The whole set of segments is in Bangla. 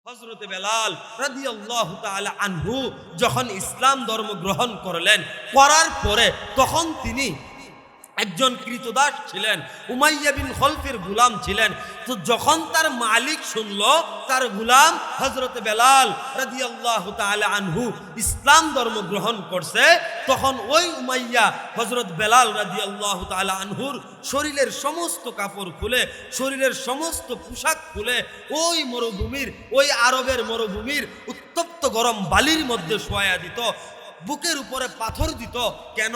হযরতে বেলাল রাদিয়াল্লাহু তাআলা আনহু যখন ইসলাম ধর্ম গ্রহণ করার পরে তখন তিনি একজন কৃতদাস ছিলেন, উমাইয়া বিন খলফের গোলাম ছিলেন। তো যখন তার মালিক শুনলো তার গোলাম হযরতে বেলাল রাদিয়াল্লাহু তাআলা আনহু ইসলাম ধর্ম গ্রহণ করছে, তখন ওই উমাইয়া হযরত বেলাল রাদিয়াল্লাহু তাআলা আনহুর শরীরের সমস্ত কাপড় খুলে, শরীরের সমস্ত পোশাক খুলে ওই মরুভূমির, ওই আরবের মরুভূমির উত্তপ্ত গরম বালির মধ্যে শোয়া দিত, বুকের উপরে পাথর দিত। কেন?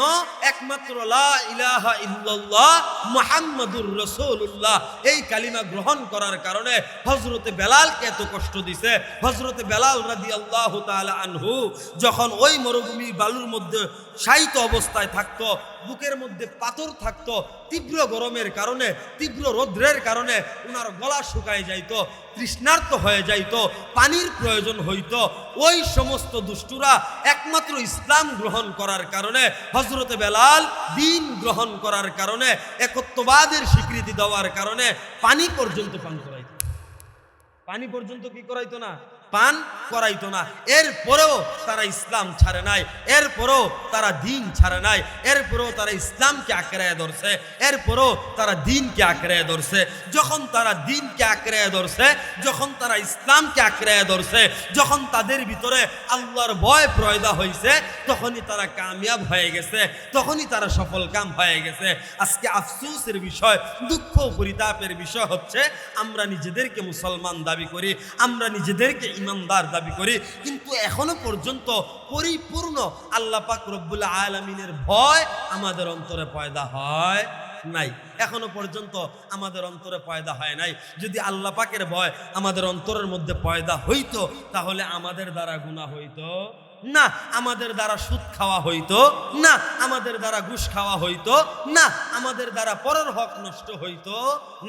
একমাত্র লা ইলাহা ইল্লাল্লাহ মুহাম্মাদুর রাসূলুল্লাহ এই কালিমা গ্রহণ করার কারণে হযরতে বেলালকে এত কষ্ট দিছে। হযরতে বেলাল রাদিয়াল্লাহু তাআলা আনহু যখন ওই মরুভূমির বালুর মধ্যে শায়িত অবস্থায় থাকতো, বুকের মধ্যে পাথর থাকতো, তীব্র গরমের কারণে, তীব্র রৌদ্রের কারণে ওনার গলা শুকায় যাইতো, তৃষ্ণার্ত হয়ে যাইতো, পানির প্রয়োজন হইতো। ওই সমস্ত দুষ্টুরা একমাত্র ইসলাম গ্রহণ করার কারণে, হযরতে বেলাল দ্বীন গ্রহণ করার কারণে, একত্ববাদের স্বীকৃতি দেওয়ার কারণে পানি পর্যন্ত পান করাইতো। পানি পর্যন্ত কি করাইতো না? পান করাইতো না। এরপরেও তারা ইসলাম ছাড়ে নাই, এরপরেও তারা দ্বীন ছাড়ে নাই, এরপরেও তারা ইসলামকে আঁকড়ায় ধরছে, এরপরেও তারা দ্বীনকে আঁকড়ায় ধরছে। যখন তারা দ্বীনকে আঁকড়ায় ধরছে, যখন তারা ইসলামকে আঁকড়ায় ধরছে, যখন তাদের ভিতরে আল্লাহর ভয় পয়দা হয়েছে, তখনই তারা কামিয়াব হয়ে গেছে, তখনই তারা সফল কাম হয়ে গেছে। আজকে আফসোসের বিষয়, দুঃখ পরিতাপের বিষয় হচ্ছে আমরা নিজেদেরকে মুসলমান দাবি করি, আমরা নিজেদেরকে ইমানদার দাবি করি, কিন্তু এখনো পর্যন্ত পরিপূর্ণ আল্লাহ পাক রব্বুল আলামিনের ভয় আমাদের অন্তরে পয়দা হয় নাই। এখনো পর্যন্ত আমাদের অন্তরে পয়দা হয় নাই। যদি আল্লাহ পাকের ভয় আমাদের অন্তরের মধ্যে পয়দা হইতো, তাহলে আমাদের দ্বারা গুনাহ হইতো না, আমাদের দ্বারা সুদ খাওয়া হইতো না, আমাদের দ্বারা ঘুষ খাওয়া হইতো না, আমাদের দ্বারা পরের হক নষ্ট হইতো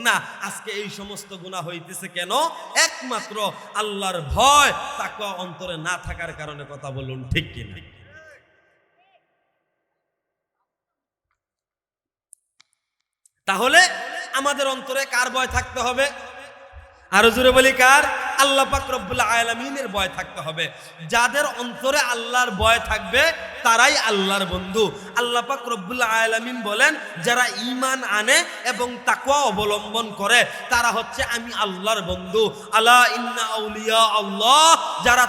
না। আজকে এই সমস্ত গুনাহ হইতেছে কেন? একমাত্র আল্লাহর ভয় তাকওয়া অন্তরে না থাকার কারণে। কথা বলুন ঠিক কিনা? তাহলে আমাদের অন্তরে কার ভয় থাকতে হবে? আরো জোরে বলি কার? আল্লাহ পাক রব্বুল আলামিনের ভয় থাকতে হবে। যাদের অন্তরে আল্লাহর ভয় থাকবে তারাই আল্লাহর বন্ধু। আল্লাহ পাক রব্বুল আলামিন বলেন, যারা ঈমান আনে এবং তাকওয়া অবলম্বন করে তারা হচ্ছে আমি আল্লাহর বন্ধু। আলা ইন্না আউলিয়া আল্লাহ, যারা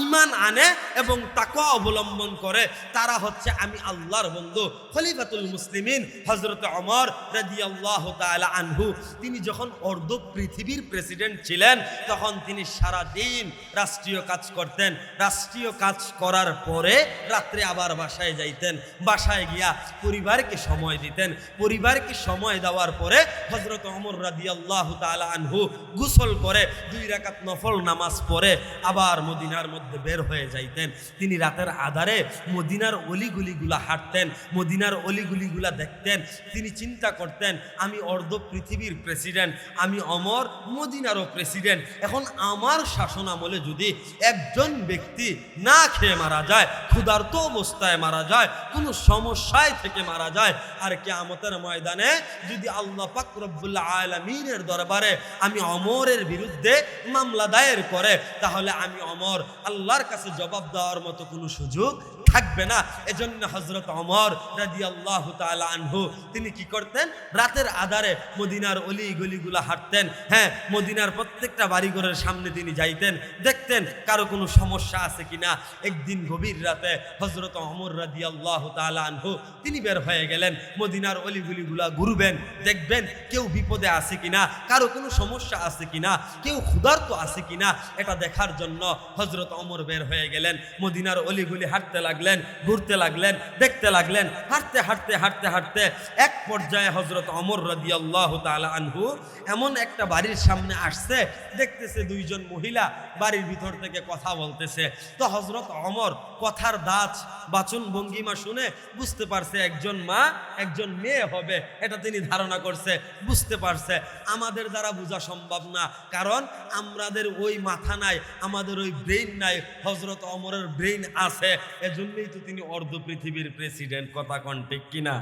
ঈমান আনে এবং তাকওয়া অবলম্বন করে তারা হচ্ছে আমি আল্লাহর বন্ধু। খলিফাতুল মুসলিমিন হযরত ওমর রাদিয়াল্লাহু তাআলা আনহু তিনি যখন অর্ধ পৃথিবীর প্রেসিডেন্ট ছিলেন, তখন তিনি সারা দিন রাষ্ট্রীয় কাজ করতেন। রাষ্ট্রীয় কাজ করার পরে রাত্রে আবার বাসায় যাইতেন, বাসায় গিয়া পরিবারকে সময় দিতেন। পরিবারকে সময় দেওয়ার পরে হযরত ওমর রাদিয়াল্লাহু তাআলা আনহু গোসল করে 2 রাকাত নফল নামাজ পড়ে আবার মদিনার মধ্যে বের হয়ে যাইতেন। তিনি রাতের আধারে মদিনার অলিগুলিগুলা হাঁটতেন, মদিনার অলিগুলিগুলা দেখতেন। তিনি চিন্তা করতেন, আমি অর্ধ পৃথিবীর প্রেসিডেন্ট, আমি ওমর মদিনারও প্রেসিডেন্ট। এখন আমার শাসন আমলে যদি একজন ব্যক্তি না খেয়ে মারা যায়, ক্ষুধার্ত অবস্থায় মারা যায়, কোনো সমস্যায় থেকে মারা যায়, আর কিয়ামতের ময়দানে যদি আল্লাহ পাক রব্বুল আলামিনের দরবারে আমি ওমরের বিরুদ্ধে মামলা দায়ের করে, তাহলে আমি ওমর আল্লাহর কাছে জবাব দেওয়ার মতো কোনো সুযোগ থাকবে না। এজন্য হযরত ওমর রাদিয়াল্লাহু তাআলা আনহু তিনি কি করতেন? রাতের আধারে মদিনার অলি গলিগুলা হাঁটতেন। হ্যাঁ, মদিনার প্রত্যেকটা বাড়িঘরের সামনে তিনি যাইতেন, দেখতেন কারো কোনো সমস্যা আছে কিনা। একদিন গভীর রাতে হযরত ওমর রাদিয়াল্লাহু তাআলা আনহু তিনি বের হয়ে গেলেন, মদিনার অলিগুলিগুলা ঘুরবেন, দেখবেন কেউ বিপদে আছে কিনা, কারো কোনো সমস্যা আছে কিনা, কেউ ক্ষুধার্ত আছে কিনা, এটা দেখার জন্য হযরত ওমর বের হয়ে গেলেন। মদিনার অলিগুলি হাঁটতে লাগলেন, ঘুরতে লাগলেন, দেখতে লাগলেন। হাঁটতে হাঁটতে হাঁটতে হাঁটতে এক পর্যায়ে হযরত ওমর রাদিয়াল্লাহু তাআলা আনহু এমন একটা বাড়ির সামনে আসছে, দেখতেছে 2 জন মহিলা বাড়ির ভিতর থেকে কথা বলতেছে। তো হযরত ওমর কথার দাঁত বাচন ভঙ্গিমা শুনে বুঝতে পারছে একজন মা একজন মেয়ে হবে, এটা তিনি ধারণা করছে, বুঝতে পারছে। আমাদের দ্বারা বোঝা সম্ভব না, কারণ আমাদের ওই মাথা নাই, আমাদের ওই ব্রেইন নাই। হযরত ওমরের ব্রেইন আছে, এজন্য এজন্যই তো তিনি অর্ধ পৃথিবীর প্রেসিডেন্ট, কথা কোন ঠিক কিনা?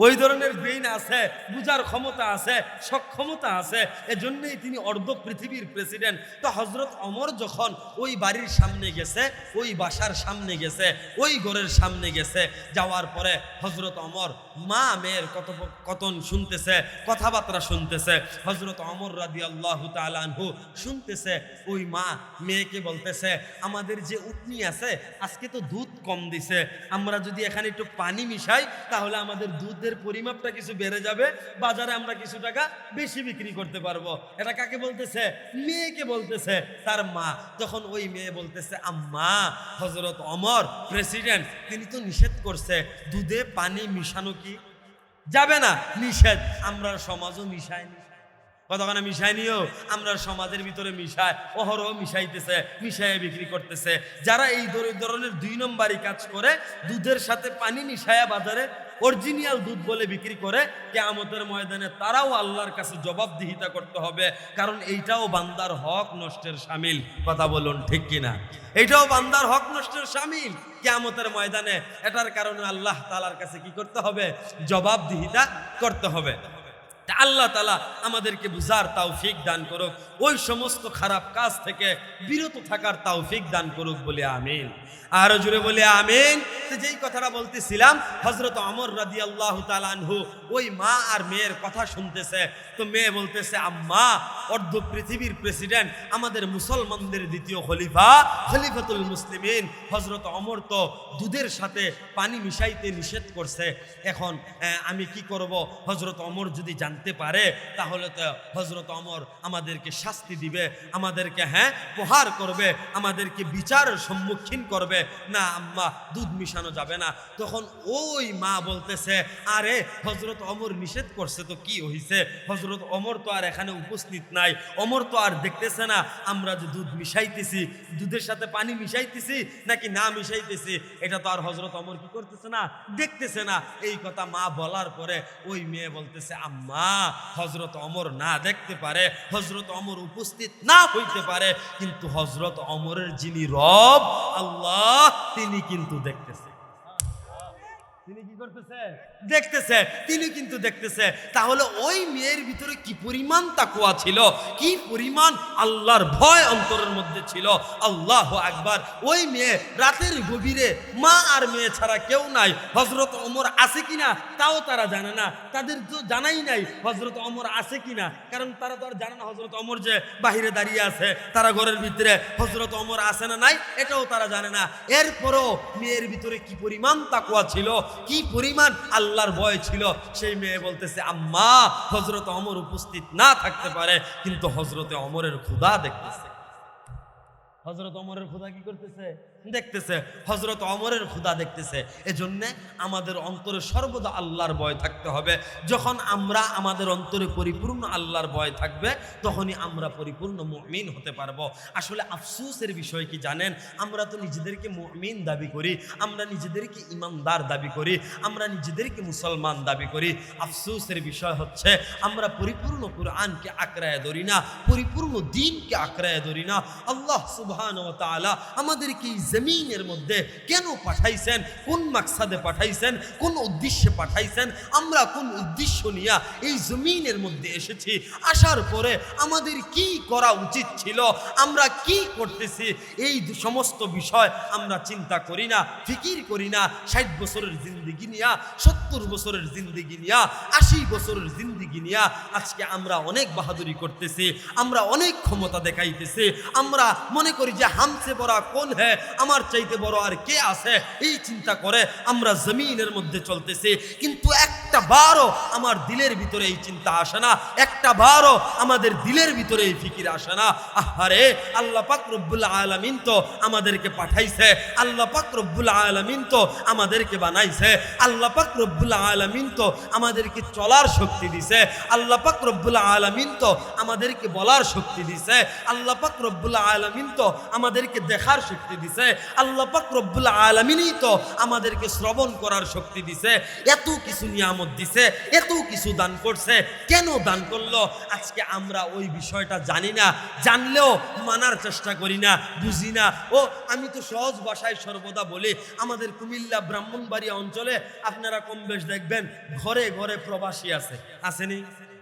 ওই ধরনের ব্রেইন আছে, বুঝার ক্ষমতা আছে, সক্ষমতা আছে, এজন্যই তিনি অর্ধ পৃথিবীর প্রেসিডেন্ট। তো হযরত ওমর যখন ওই বাড়ির সামনে গেছে, ওই বাসার সামনে গেছে, ওই ঘরের সামনে গেছে, যাওয়ার পরে হযরত ওমর মা মেয়ের কথোপকথন শুনতেছে, কথাবার্তা শুনতেছে। হযরত ওমর রাদিয়াল্লাহু তাআলা আনহু শুনতেছে, ওই মা মেয়েকে বলতেছে, আমাদের যে উটনি আছে আজকে তো দুধ কম দিছে, আমরা যদি এখানে একটু পানি মিশাই তাহলে আমাদের দুধের পরিমাপটা কিছু বেড়ে যাবে, বাজারে আমরা কিছু টাকা বেশি বিক্রি করতে পারবো। এটা কাকে বলতেছে? মেয়েকে বলতেছে, তার মা। তখন ওই মেয়ে বলতেছে, আম্মা, হযরত ওমর প্রেসিডেন্ট, তিনি তো নিষেধ করছে দুধে পানি মিশানো কি যাবে না, নিষেধ। আমরা সমাজও মিশাইনি, কতখানা মিশাইনিও, আমরা সমাজের ভিতরে মিশায়, অহরহ মিশাইতেছে, মিশাইয়ে বিক্রি করতেছে। যারা এই ধরনের 2 নম্বরই কাজ করে, দুধের সাথে পানি মিশায়া বাজারে অরিজিনাল দুধ বলে বিক্রি করে, কিয়ামতের ময়দানে তারাও আল্লাহর কাছে জবাবদিহিতা করতে হবে, কারণ এইটাও বান্দার হক নষ্টের শামিল। কথা বলুন ঠিক কিনা? এইটাও বান্দার হক নষ্টের শামিল। কিয়ামতের ময়দানে এটার কারণে আল্লাহ তাআলার কাছে কি করতে হবে? জবাবদিহিতা করতে হবে। আল্লাহ তাআলা আমাদেরকে বুঝার তৌফিক দান করুক, ওই সমস্ত খারাপ কাজ থেকে বিরত থাকার তৌফিক দান করুক, বলে আমিন। আরো জোরে বলে আমিন। তো যেই কথাটা বলতেছিলাম, হযরত ওমর রাদিয়াল্লাহু তাআলা আনহু ওই মা আর মেয়ের কথা শুনতেছে। তো মেয়ে বলতেছে, আম্মা, অর্ধ পৃথিবীর প্রেসিডেন্ট, আমাদের মুসলমানদের দ্বিতীয় খলিফা, খলিফাতুল মুসলিমিন হযরত ওমর তো দুধের সাথে পানি মিশাইতে নিষেধ করছে। এখন আমি কি করব? হযরত ওমর যদি জানতে পারে তাহলে তো হযরত ওমর আমাদেরকে শাস্তি দিবে, আমাদেরকে প্রহার করবে, আমাদেরকে বিচারের সম্মুখীন করবে। না আম্মা, দুধ মিশানো যাবে না। তখন ওই মা বলতেছে, আরে হযরত ওমর নিষেধ করছে তো কি হইছে? হযরত ওমর তো আর এখানে উপস্থিত নাই, ওমর তো আর দেখতেছে না আমরা যে দুধ মিশাইতেছি, দুধের সাথে পানি মিশাইতেছি নাকি না মিশাইতেছি, এটা তো আর হযরত ওমর কি করতেছে না, দেখতেছে না। এই কথা মা বলার পরে ওই মেয়ে বলতেছে, আম্মা, হযরত ওমর না দেখতে পারে, হযরত ওমর উপস্থিত না হইতে পারে, কিন্তু হযরত ওমরের যিনি রব আল্লাহ, তিনি কিন্তু দেখতেছে। তিনি কি করতেছে? দেখতেছে, তিনি কিন্তু দেখতেছে। তাহলে ওই মেয়ের ভিতরে কি পরিমাণ তাকওয়া ছিল, কি পরিমাণ আল্লাহর ভয় অন্তরের মধ্যে ছিল। আল্লাহু আকবার। ওই মেয়ে রাতের গভীরে, মা আর মেয়ে ছাড়া কেউ নাই, হযরত ওমর আছে কিনা তাও তারা জানে না, তাদের তো জানাই নাই হযরত ওমর আছে কিনা, কারণ তারা তো আর জানে না হযরত ওমর যে বাহিরে দাঁড়িয়ে আছে, তারা ঘরের ভিতরে হযরত ওমর আছে না নাই এটাও তারা জানে না। এরপরও মেয়ের ভিতরে কি পরিমাণ তাকওয়া ছিল, কি পরিমাণ আল্লাহর ভয় ছিল। সেই মেয়ে বলতেছে, আম্মা, হযরত ওমর উপস্থিত না থাকতে পারে, কিন্তু হযরতে ওমরের ক্ষুধা দেখতেছে। হযরত ওমরের ক্ষুধা কি করতেছে? দেখতেছে। হযরত ওমরের ক্ষুধা দেখতেছে। এজন্য আমাদের অন্তরে সর্বদা আল্লাহর ভয় থাকতে হবে। যখন আমরা আমাদের অন্তরে পরিপূর্ণ আল্লাহর ভয় থাকবে, তখনই আমরা পরিপূর্ণ মুমিন হতে পারবো। আসলে আফসোসের বিষয় কি জানেন? আমরা তো নিজেদেরকে মুমিন দাবি করি, আমরা নিজেদেরকে ইমানদার দাবি করি, আমরা নিজেদেরকে মুসলমান দাবি করি। আফসোসের বিষয় হচ্ছে আমরা পরিপূর্ণ কুরআনকে আঁকড়ায় ধরি না, পরিপূর্ণ দ্বীনকে আঁকড়ায় ধরি না। আল্লাহ সুবহানাহু ওয়া তাআলা আমাদেরকে এই জমিনের মধ্যে কেন পাঠাইছেন, কোন মাকসাদে পাঠাইছেন, কোন উদ্দেশ্যে পাঠাইছেন, আমরা কোন উদ্দেশ্য নিয়ে এই জমিনের মধ্যে এসেছি, আসার পরে আমাদের কি করা উচিত ছিল, আমরা কি করতেছি, এই সমস্ত বিষয় আমরা চিন্তা করি না, ফিকির করি না। 60 বছরের জিন্দেগি নিয়া, 70 বছরের জিন্দেগি নিয়া, 80 বছরের জিন্দেগি নিয়া আজকে আমরা অনেক বাহাদুরি করতেছি, আমরা অনেক ক্ষমতা দেখাইতেছি, আমরা মনে করি যে হামসে বড় কোন হ্যাঁ, আমার চাইতে বড় আর কে আছে, এই চিন্তা করে আমরা জমিনের মধ্যে চলতেছি। কিন্তু একটা বারও আমার দিলের ভিতরে এই চিন্তা আসে না, একটা বারও আমাদের দিলের ভিতরে এই ফিকির আসে না। আহারে, আল্লাহ পাক রব্বুল আলামিন তো আমাদেরকে পাঠাইছে, আল্লাহ পাক রব্বুল আলামিন তো আমাদেরকে বানাইছে, আল্লাহ পাক রব্বুল আলামিন তো আমাদেরকে চলার শক্তি দিছে, আল্লাহ পাক রব্বুল আলামিন তো আমাদেরকে বলার শক্তি দিছে, আল্লাহ পাক রব্বুল আলামিন তো আমাদেরকে দেখার শক্তি দিছে, আল্লাহ পাক রব্বুল আলামিনই তো আমাদেরকে শ্রবণ করার শক্তি দিছে। এত কিছু নিয়ামত নিয়ামত দিছে, এত কিছু দান করছে, কেন দান করলো? আজকে আমরা ওই বিষয়টা জানি না, জানলেও মানার চেষ্টা করি না, বুঝি না। ও আমি তো সহজ ভাষায় সর্বদা বলি, আমাদের কুমিল্লা ব্রাহ্মণবাড়িয়া অঞ্চলে আপনারা কম বেশ দেখবেন ঘরে ঘরে প্রবাসী আছে, আসেনি?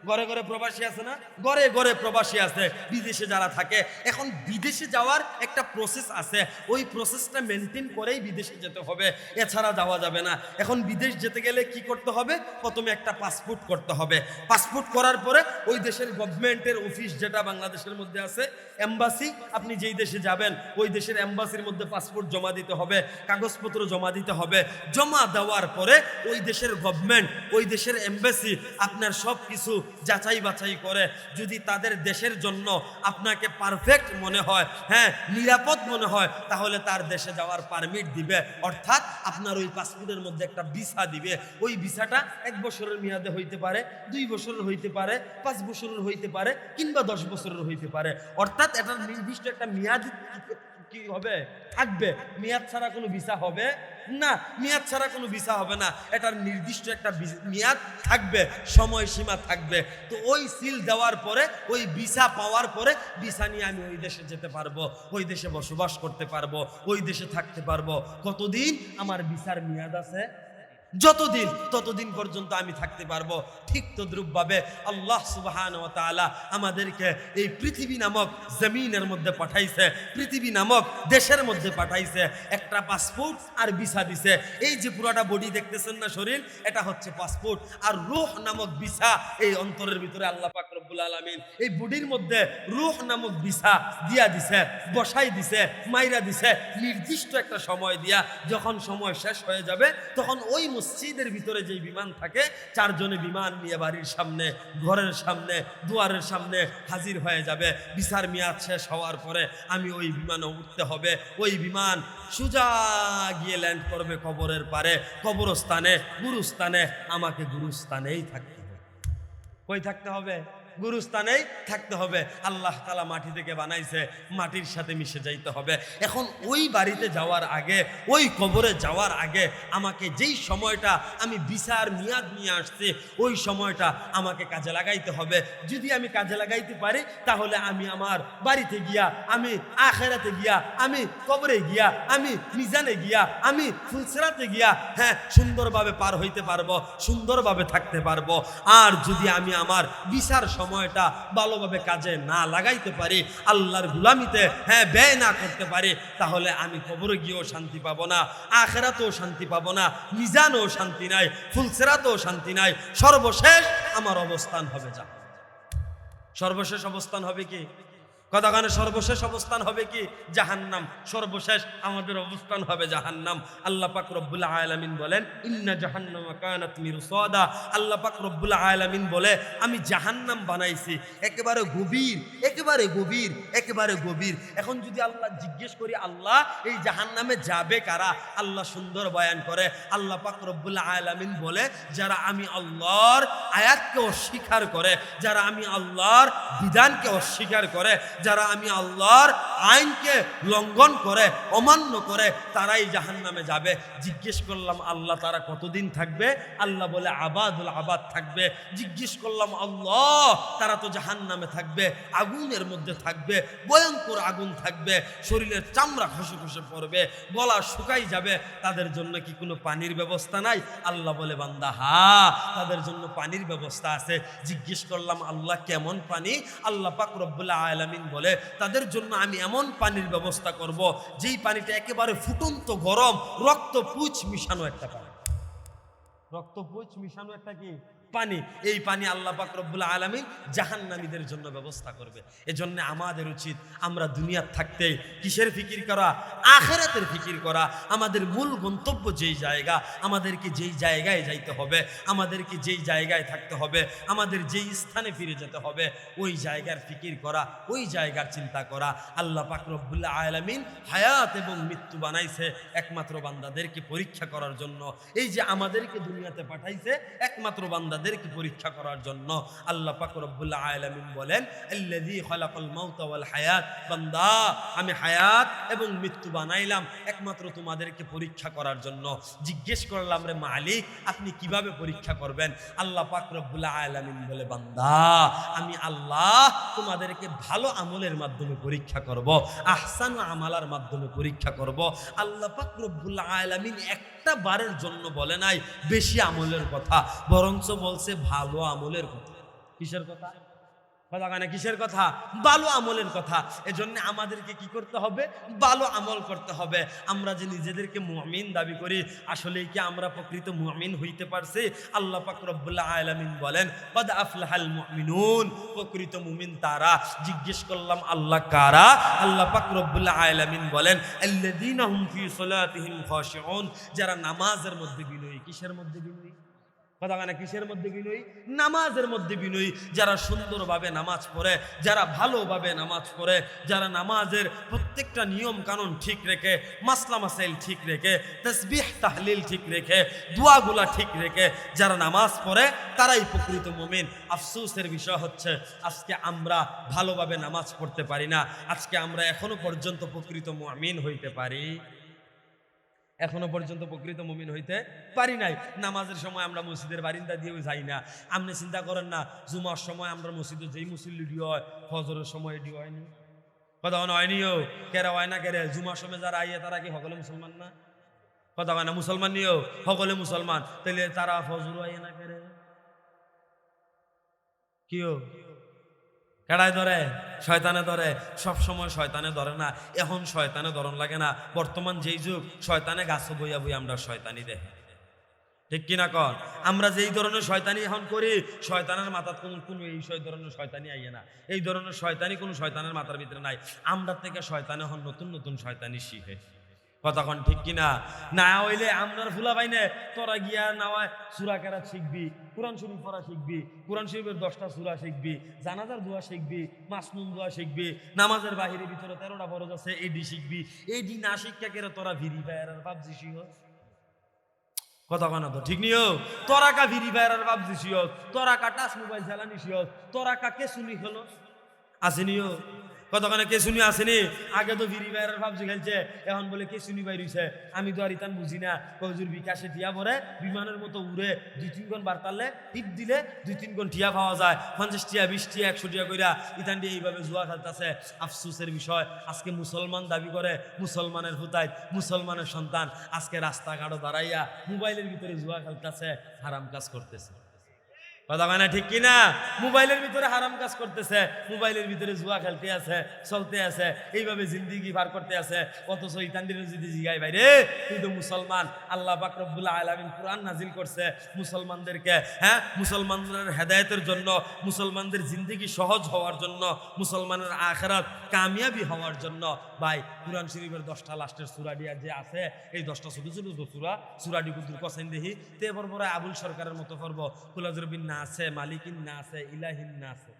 ঘরে ঘরে প্রবাসী আছে না? ঘরে ঘরে প্রবাসী আছে, বিদেশে যারা থাকে। এখন বিদেশে যাওয়ার একটা প্রসেস আছে, ওই প্রসেসটা মেনটেন করেই বিদেশে যেতে হবে, এছাড়া যাওয়া যাবে না। এখন বিদেশ যেতে গেলে কি করতে হবে? প্রথমে একটা পাসপোর্ট করতে হবে। পাসপোর্ট করার পরে ওই দেশের গভর্নমেন্টের অফিস যেটা বাংলাদেশের মধ্যে আছে, এম্বাসি, আপনি যেই দেশে যাবেন ওই দেশের এম্বাসির মধ্যে পাসপোর্ট জমা দিতে হবে, কাগজপত্র জমা দিতে হবে। জমা দেওয়ার পরে ওই দেশের গভর্নমেন্ট, ওই দেশের এম্বাসি আপনার সব কিছু যাচাই বাছাই করে। যদি তাদের দেশের জন্য আপনাকে পারফেক্ট মনে হয়, হ্যাঁ নিরাপদ মনে হয়, তাহলে তার দেশে যাওয়ার পারমিট দিবে, অর্থাৎ আপনার ওই পাসপোর্টের মধ্যে একটা ভিসা দিবে। ওই ভিসাটা 1 বছরের মেয়াদে হইতে পারে, 2 বছরের হইতে পারে, 5 বছরের হইতে পারে, কিংবা 10 বছরের হইতে পারে। অর্থাৎ এটার নির্দিষ্ট একটা মেয়াদ কি হবে, থাকবে। মেয়াদ ছাড়া কোনো ভিসা হবে না, মেয়াদ ছাড়া কোনো ভিসা হবে না। এটার নির্দিষ্ট একটা মেয়াদ থাকবে, সময়সীমা থাকবে। তো ওই সিল দেওয়ার পরে, ওই ভিসা পাওয়ার পরে, ভিসা নিয়ে আমি ওই দেশে যেতে পারবো, ওই দেশে বসবাস করতে পারবো, ওই দেশে থাকতে পারবো। কতদিন? আমার ভিসার মেয়াদ আছে, যতদিন ততদিন পর্যন্ত আমি থাকতে পারবো। ঠিক তদ্রূপভাবে আল্লাহ সুবহানাহু ওয়া তাআলা আমাদেরকে এই পৃথিবী নামক জমিনের মধ্যে পাঠাইছে, পৃথিবী নামক দেশের মধ্যে পাঠাইছে, একটা পাসপোর্ট আর ভিসা দিছে। এই যে পুরোটা বডি দেখতেছেন না, শরীর, এটা হচ্ছে পাসপোর্ট। আর রূহ নামক ভিসা এই অন্তরের ভিতরে আল্লাহ পাক রব্বুল আলামিন এই বডির মধ্যে রূহ নামক ভিসা দিয়া দিছে, বসাই দিছে, মাইরা দিছে। নির্দিষ্ট একটা সময় দিয়া, যখন সময় শেষ হয়ে যাবে তখন ওই মসজিদের ভিতরে যেই বিমান থাকে, 4 জনে বিমান নিয়ে বাড়ির সামনে, ঘরের সামনে, দুয়ারের সামনে হাজির হয়ে যাবে। ভিসার মেয়াদ শেষ হওয়ার পরে আমি ওই বিমানে উঠতে হবে। ওই বিমান সোজা গিয়ে ল্যান্ড করবে কবরের পারে, কবরস্থানে, গুরুস্থানে। আমাকে গুরুস্থানেই থাকতে হবে। কই থাকতে হবে? গুরুস্থানেই থাকতে হবে। আল্লাহ তাআলা মাটি থেকে বানাইছে, মাটির সাথে মিশে যাইতে হবে। এখন ওই বাড়িতে যাওয়ার আগে, ওই কবরে যাওয়ার আগে আমাকে যেই সময়টা আমি ভিসার মেয়াদ নিয়ে আসছি, ওই সময়টা আমাকে কাজে লাগাইতে হবে। যদি আমি কাজে লাগাইতে পারি, তাহলে আমি আমার বাড়িতে গিয়া, আমি আখিরাতে গিয়া, আমি কবরে গিয়া, আমি মিজানে গিয়া, আমি ফুলসিরাতে গিয়া, হ্যাঁ সুন্দরভাবে পার হইতে পারবো, সুন্দরভাবে থাকতে পারবো। আর যদি আমি আমার ভিসার সময়টা ভালোভাবে কাজে না লাগাইতে পারি, আল্লাহর গোলামিতে হ্যাঁ ব্যয় না করতে পারি, তাহলে আমি কবরে গিয়েও শান্তি পাবো না, আখিরাতেও শান্তি পাবো না, মিজানেও শান্তি নাই, ফুলসিরাতেও শান্তি নাই। সর্বশেষ আমার অবস্থান হবে জাহান্নাম। সর্বশেষ অবস্থান হবে কি? কতখানে সর্বশেষ অবস্থান হবে কি? জাহান্নাম। সর্বশেষ আমাদের অবস্থান হবে জাহান্নাম। আল্লাহ পাক রব্বুল আলামিন বলেন, ইন্না জাহান্নামা কানাত মিরসাদা। আল্লাহ পাক রব্বুল আলামিন বলে, আমি জাহান্নাম বানাইছি একেবারে গভীর, একেবারে গভীর, একেবারে গভীর। এখন যদি আল্লাহ জিজ্ঞেস করি, আল্লাহ এই জাহান্নামে যাবে কারা? আল্লাহ সুন্দর বয়ান করে। আল্লাহ পাক রব্বুল আলামিন বলে, যারা আমি আল্লাহর আয়াতকে অস্বীকার করে, যারা আমি আল্লাহর বিধানকে অস্বীকার করে, যারা আমি আল্লাহর আইনকে লঙ্ঘন করে, অমান্য করে, তারাই জাহান্নামে যাবে। জিজ্ঞেস করলাম, আল্লাহ তারা কতদিন থাকবে? আল্লাহ বলে, আবাদুল আবাদ থাকবে। জিজ্ঞেস করলাম, আল্লাহ তারা তো জাহান্নামে থাকবে, আগুনের মধ্যে থাকবে, ভয়ঙ্কর আগুন থাকবে, শরীরের চামড়া খসে খসে পড়বে, গলা শুকাই যাবে, তাদের জন্য কি কোনো পানির ব্যবস্থা নাই? আল্লাহ বলে, বান্দা হ্যাঁ তাদের জন্য পানির ব্যবস্থা আছে। জিজ্ঞেস করলাম, আল্লাহ কেমন পানি? আল্লাহ পাক রব্বুল আলামিন বলে, তাদের জন্য আমি এমন পানির ব্যবস্থা করব, যেই পানিটা একেবারে ফুটন্ত গরম, রক্তপুঁজ মিশানো একটা পানি। রক্তপুঁজ মিশানো একটা কি পানি? এই পানি আল্লাহ পাক রব্বুল আলামিন জাহান্নামীদের জন্য ব্যবস্থা করবে। এজন্য আমাদের উচিত আমরা দুনিয়ার থাকতে কিসের ফিকির করা? আখিরাতের ফিকির করা। আমাদের মূল গন্তব্য যেই জায়গা, আমাদেরকে যেই জায়গায় যাইতে হবে, আমাদেরকে যেই জায়গায় থাকতে হবে, আমাদের যেই স্থানে ফিরে যেতে হবে, ওই জায়গার ফিকির করা, ওই জায়গার চিন্তা করা। আল্লাহ পাক রব্বুল আলামিন হায়াত এবং মৃত্যু বানাইছে একমাত্র বান্দাদেরকে পরীক্ষা করার জন্য। এই যে আমাদেরকে দুনিয়াতে পাঠাইছে একমাত্র বান্দাদেরকে পরীক্ষা করার জন্য। আল্লাহ পাক রব্বুল আলামিন বলেন, আল্লাযী খালাকাল মাউতা ওয়াল হায়াত। বান্দা, আমি হায়াত এবং মৃত্যু বানাইলাম একমাত্র তোমাদেরকে পরীক্ষা করার জন্য। জিজ্ঞেস করলাম, রে মালিক আপনি কিভাবে পরীক্ষা করবেন? আল্লাহ পাক রব্বুল আলামিন বলে, বান্দা আমি আল্লাহ তোমাদেরকে ভালো আমলের মাধ্যমে পরীক্ষা করব, আহসান আমালার মাধ্যমে পরীক্ষা করব। আল্লাহ পাক রব্বুল আলামিন একটা বারের জন্য বলে নাই বেশি আমলের কথা, বরঞ্চ বলছে ভালো আমলের কথা। কিসের কথা? কিসের কথা? ভালো আমলের কথা। এজন্য আমাদেরকে কি করতে হবে? ভালো আমল করতে হবে। আমরা যে নিজেদেরকে মুমিন দাবি করি, আসলে কি আমরা প্রকৃত মুমিন হইতে পারছি? আল্লাহ পাক রব্বুল আলামিন বলেন, কদ আফলাহাল মুমিনুন, প্রকৃত মুমিন তারা। জিজ্ঞেস করলাম আল্লাহ কারা? আল্লাহ পাক রব্বুল আলামিন বলেন, আল্লাযীনা হুম ফি সলাতিহিম খাশিউন, যারা নামাজের মধ্যে বিনয়ী। কিসের মধ্যে বিনয়ী? কিসের মধ্যে বিনয়ী? নামাজের মধ্যে বিনয়ী। যারা সুন্দরভাবে নামাজ পড়ে, যারা ভালোভাবে নামাজ পড়ে, যারা নামাজের প্রত্যেকটা নিয়ম কানুন ঠিক রেখে, মাসলা মাসাইল ঠিক রেখে, তাসবিহ তাহলিল ঠিক রেখে, দোয়াগুলা ঠিক রেখে যারা নামাজ পড়ে, তারাই প্রকৃত মুমিন। আফসোসের বিষয় হচ্ছে আজকে আমরা ভালোভাবে নামাজ পড়তে পারি না। আজকে আমরা এখনো পর্যন্ত প্রকৃত মুমিন হইতে পারি, এখনো পর্যন্ত প্রকৃত মুমিন হইতে পারি নাই। নামাজের সময় আমরা মসজিদের বারিন্দা দিয়েও যাই না। আপনি চিন্তা করেন না, জুমার সময় আমরা মসজিদে যেই মুসল্লি ডি হয়, ফজরের সময় ডি হয়নি, কথা হয়নিও, কেরা হয় না কেরে? জুমার সময় যারা আইয়ে তারা কি সকলে মুসলমান না? কথা হয় না, মুসলমান নিও, সকলে মুসলমান, তাহলে তারা ফজর আইয়ে না কেরে? কিও কেডায় ধরে? শয়তানে ধরে। সব সময় শয়তানে ধরে না, এখন শয়তানে ধরন লাগে না। বর্তমান যেই যুগ, শয়তানে গাছ বইয়া বই আমরা শয়তানি দেখে, ঠিক কিনা কর? আমরা যেই ধরনের শয়তানি এখন করি, শয়তানের মাথার কোনো এই ধরনের শয়তানি আইয়ে না। এই ধরনের শয়তানি কোনো শয়তানের মাথার ভিতরে নাই। আমরা থেকে শয়তানে এখন নতুন নতুন শয়তানি শিখে, কতক্ষণ ঠিক কিনা? না হইলে আমরা ফুলা পাইনে তোরা গিয়া নাওয়ায় সূরা কেরাত শিখবি, কোরআন শরীফ পড়া শিখবি, কোরআন শরীফের 10টা সূরা শিখবি, জানাজার দোয়া শিখবি, মাসনুন দোয়া শিখবি, নামাজের বাহিরে ভিতরে 13টা ফরজ আছে এডি শিখবি। এডি না শিক্ষা কেরে তোরা ভিরি ফায়ার আর পাবজি শিখস, কতক্ষণ তো ঠিক নিও? তোরা কা ভিরি ফায়ার আর পাবজি শিখস, তোরা কা টাচ মোবাইল চালানি শিখস, তোরা কা কে শুনি খেলো আসেনিও? কতক্ষণে কে শুনি আসেনি? আগে তো ভিরি বাইরের ভাবছি খেলছে, এখন বলে কে শুনি বাইরিছে। আমি তো আর ইতান বুঝি না। কজুর বিকাশে টিয়া পরে বিমানের মতো উড়ে 2-3 গুণ বার তারলে টিপ দিলে 2-3 গুণ টিয়া পাওয়া যায়। 50 টিয়া 20 টিয়া 100 টিয়া কইরা ইতান দিয়ে এইভাবে জুয়া খেলতেছে। আফসোসের বিষয়, আজকে মুসলমান দাবি করে, মুসলমানের হুতাই, মুসলমানের সন্তান আজকে রাস্তাঘাটও দাঁড়াইয়া মোবাইলের ভিতরে জুয়া খেলতেছে, হারাম কাজ করতেছে। কথা হয় না ঠিক কিনা? মোবাইলের ভিতরে হারাম কাজ করতেছে, মোবাইলের ভিতরে জুয়া খেলতে আছে, চলতে আছে, এইভাবে জিন্দিগি পার করতে আছে। অথচ ইতানদের যদি জিগাই ভাই রে, তুই তো মুসলমান, আল্লাহ পাক রব্বুল আলামিন কুরআন নাজিল করছে মুসলমানদেরকে, হ্যাঁ, মুসলমানদের হেদায়েতের জন্য, মুসলমানদের জিন্দিগি সহজ হওয়ার জন্য, মুসলমানের আখিরাত কামিয়াবি হওয়ার জন্য। ভাই কুরআন শরীফের 10টা লাস্টের সূরা দিয়া যে আছে, এই 10টা ছোট ছোট সূরাটি কুদুর কসেন দেখি তে পরপর আবুল সরকারের মতো পর্ব কুলাজরবিন না আছে, মালিকিন না আছে, ইলাহিন না আছে,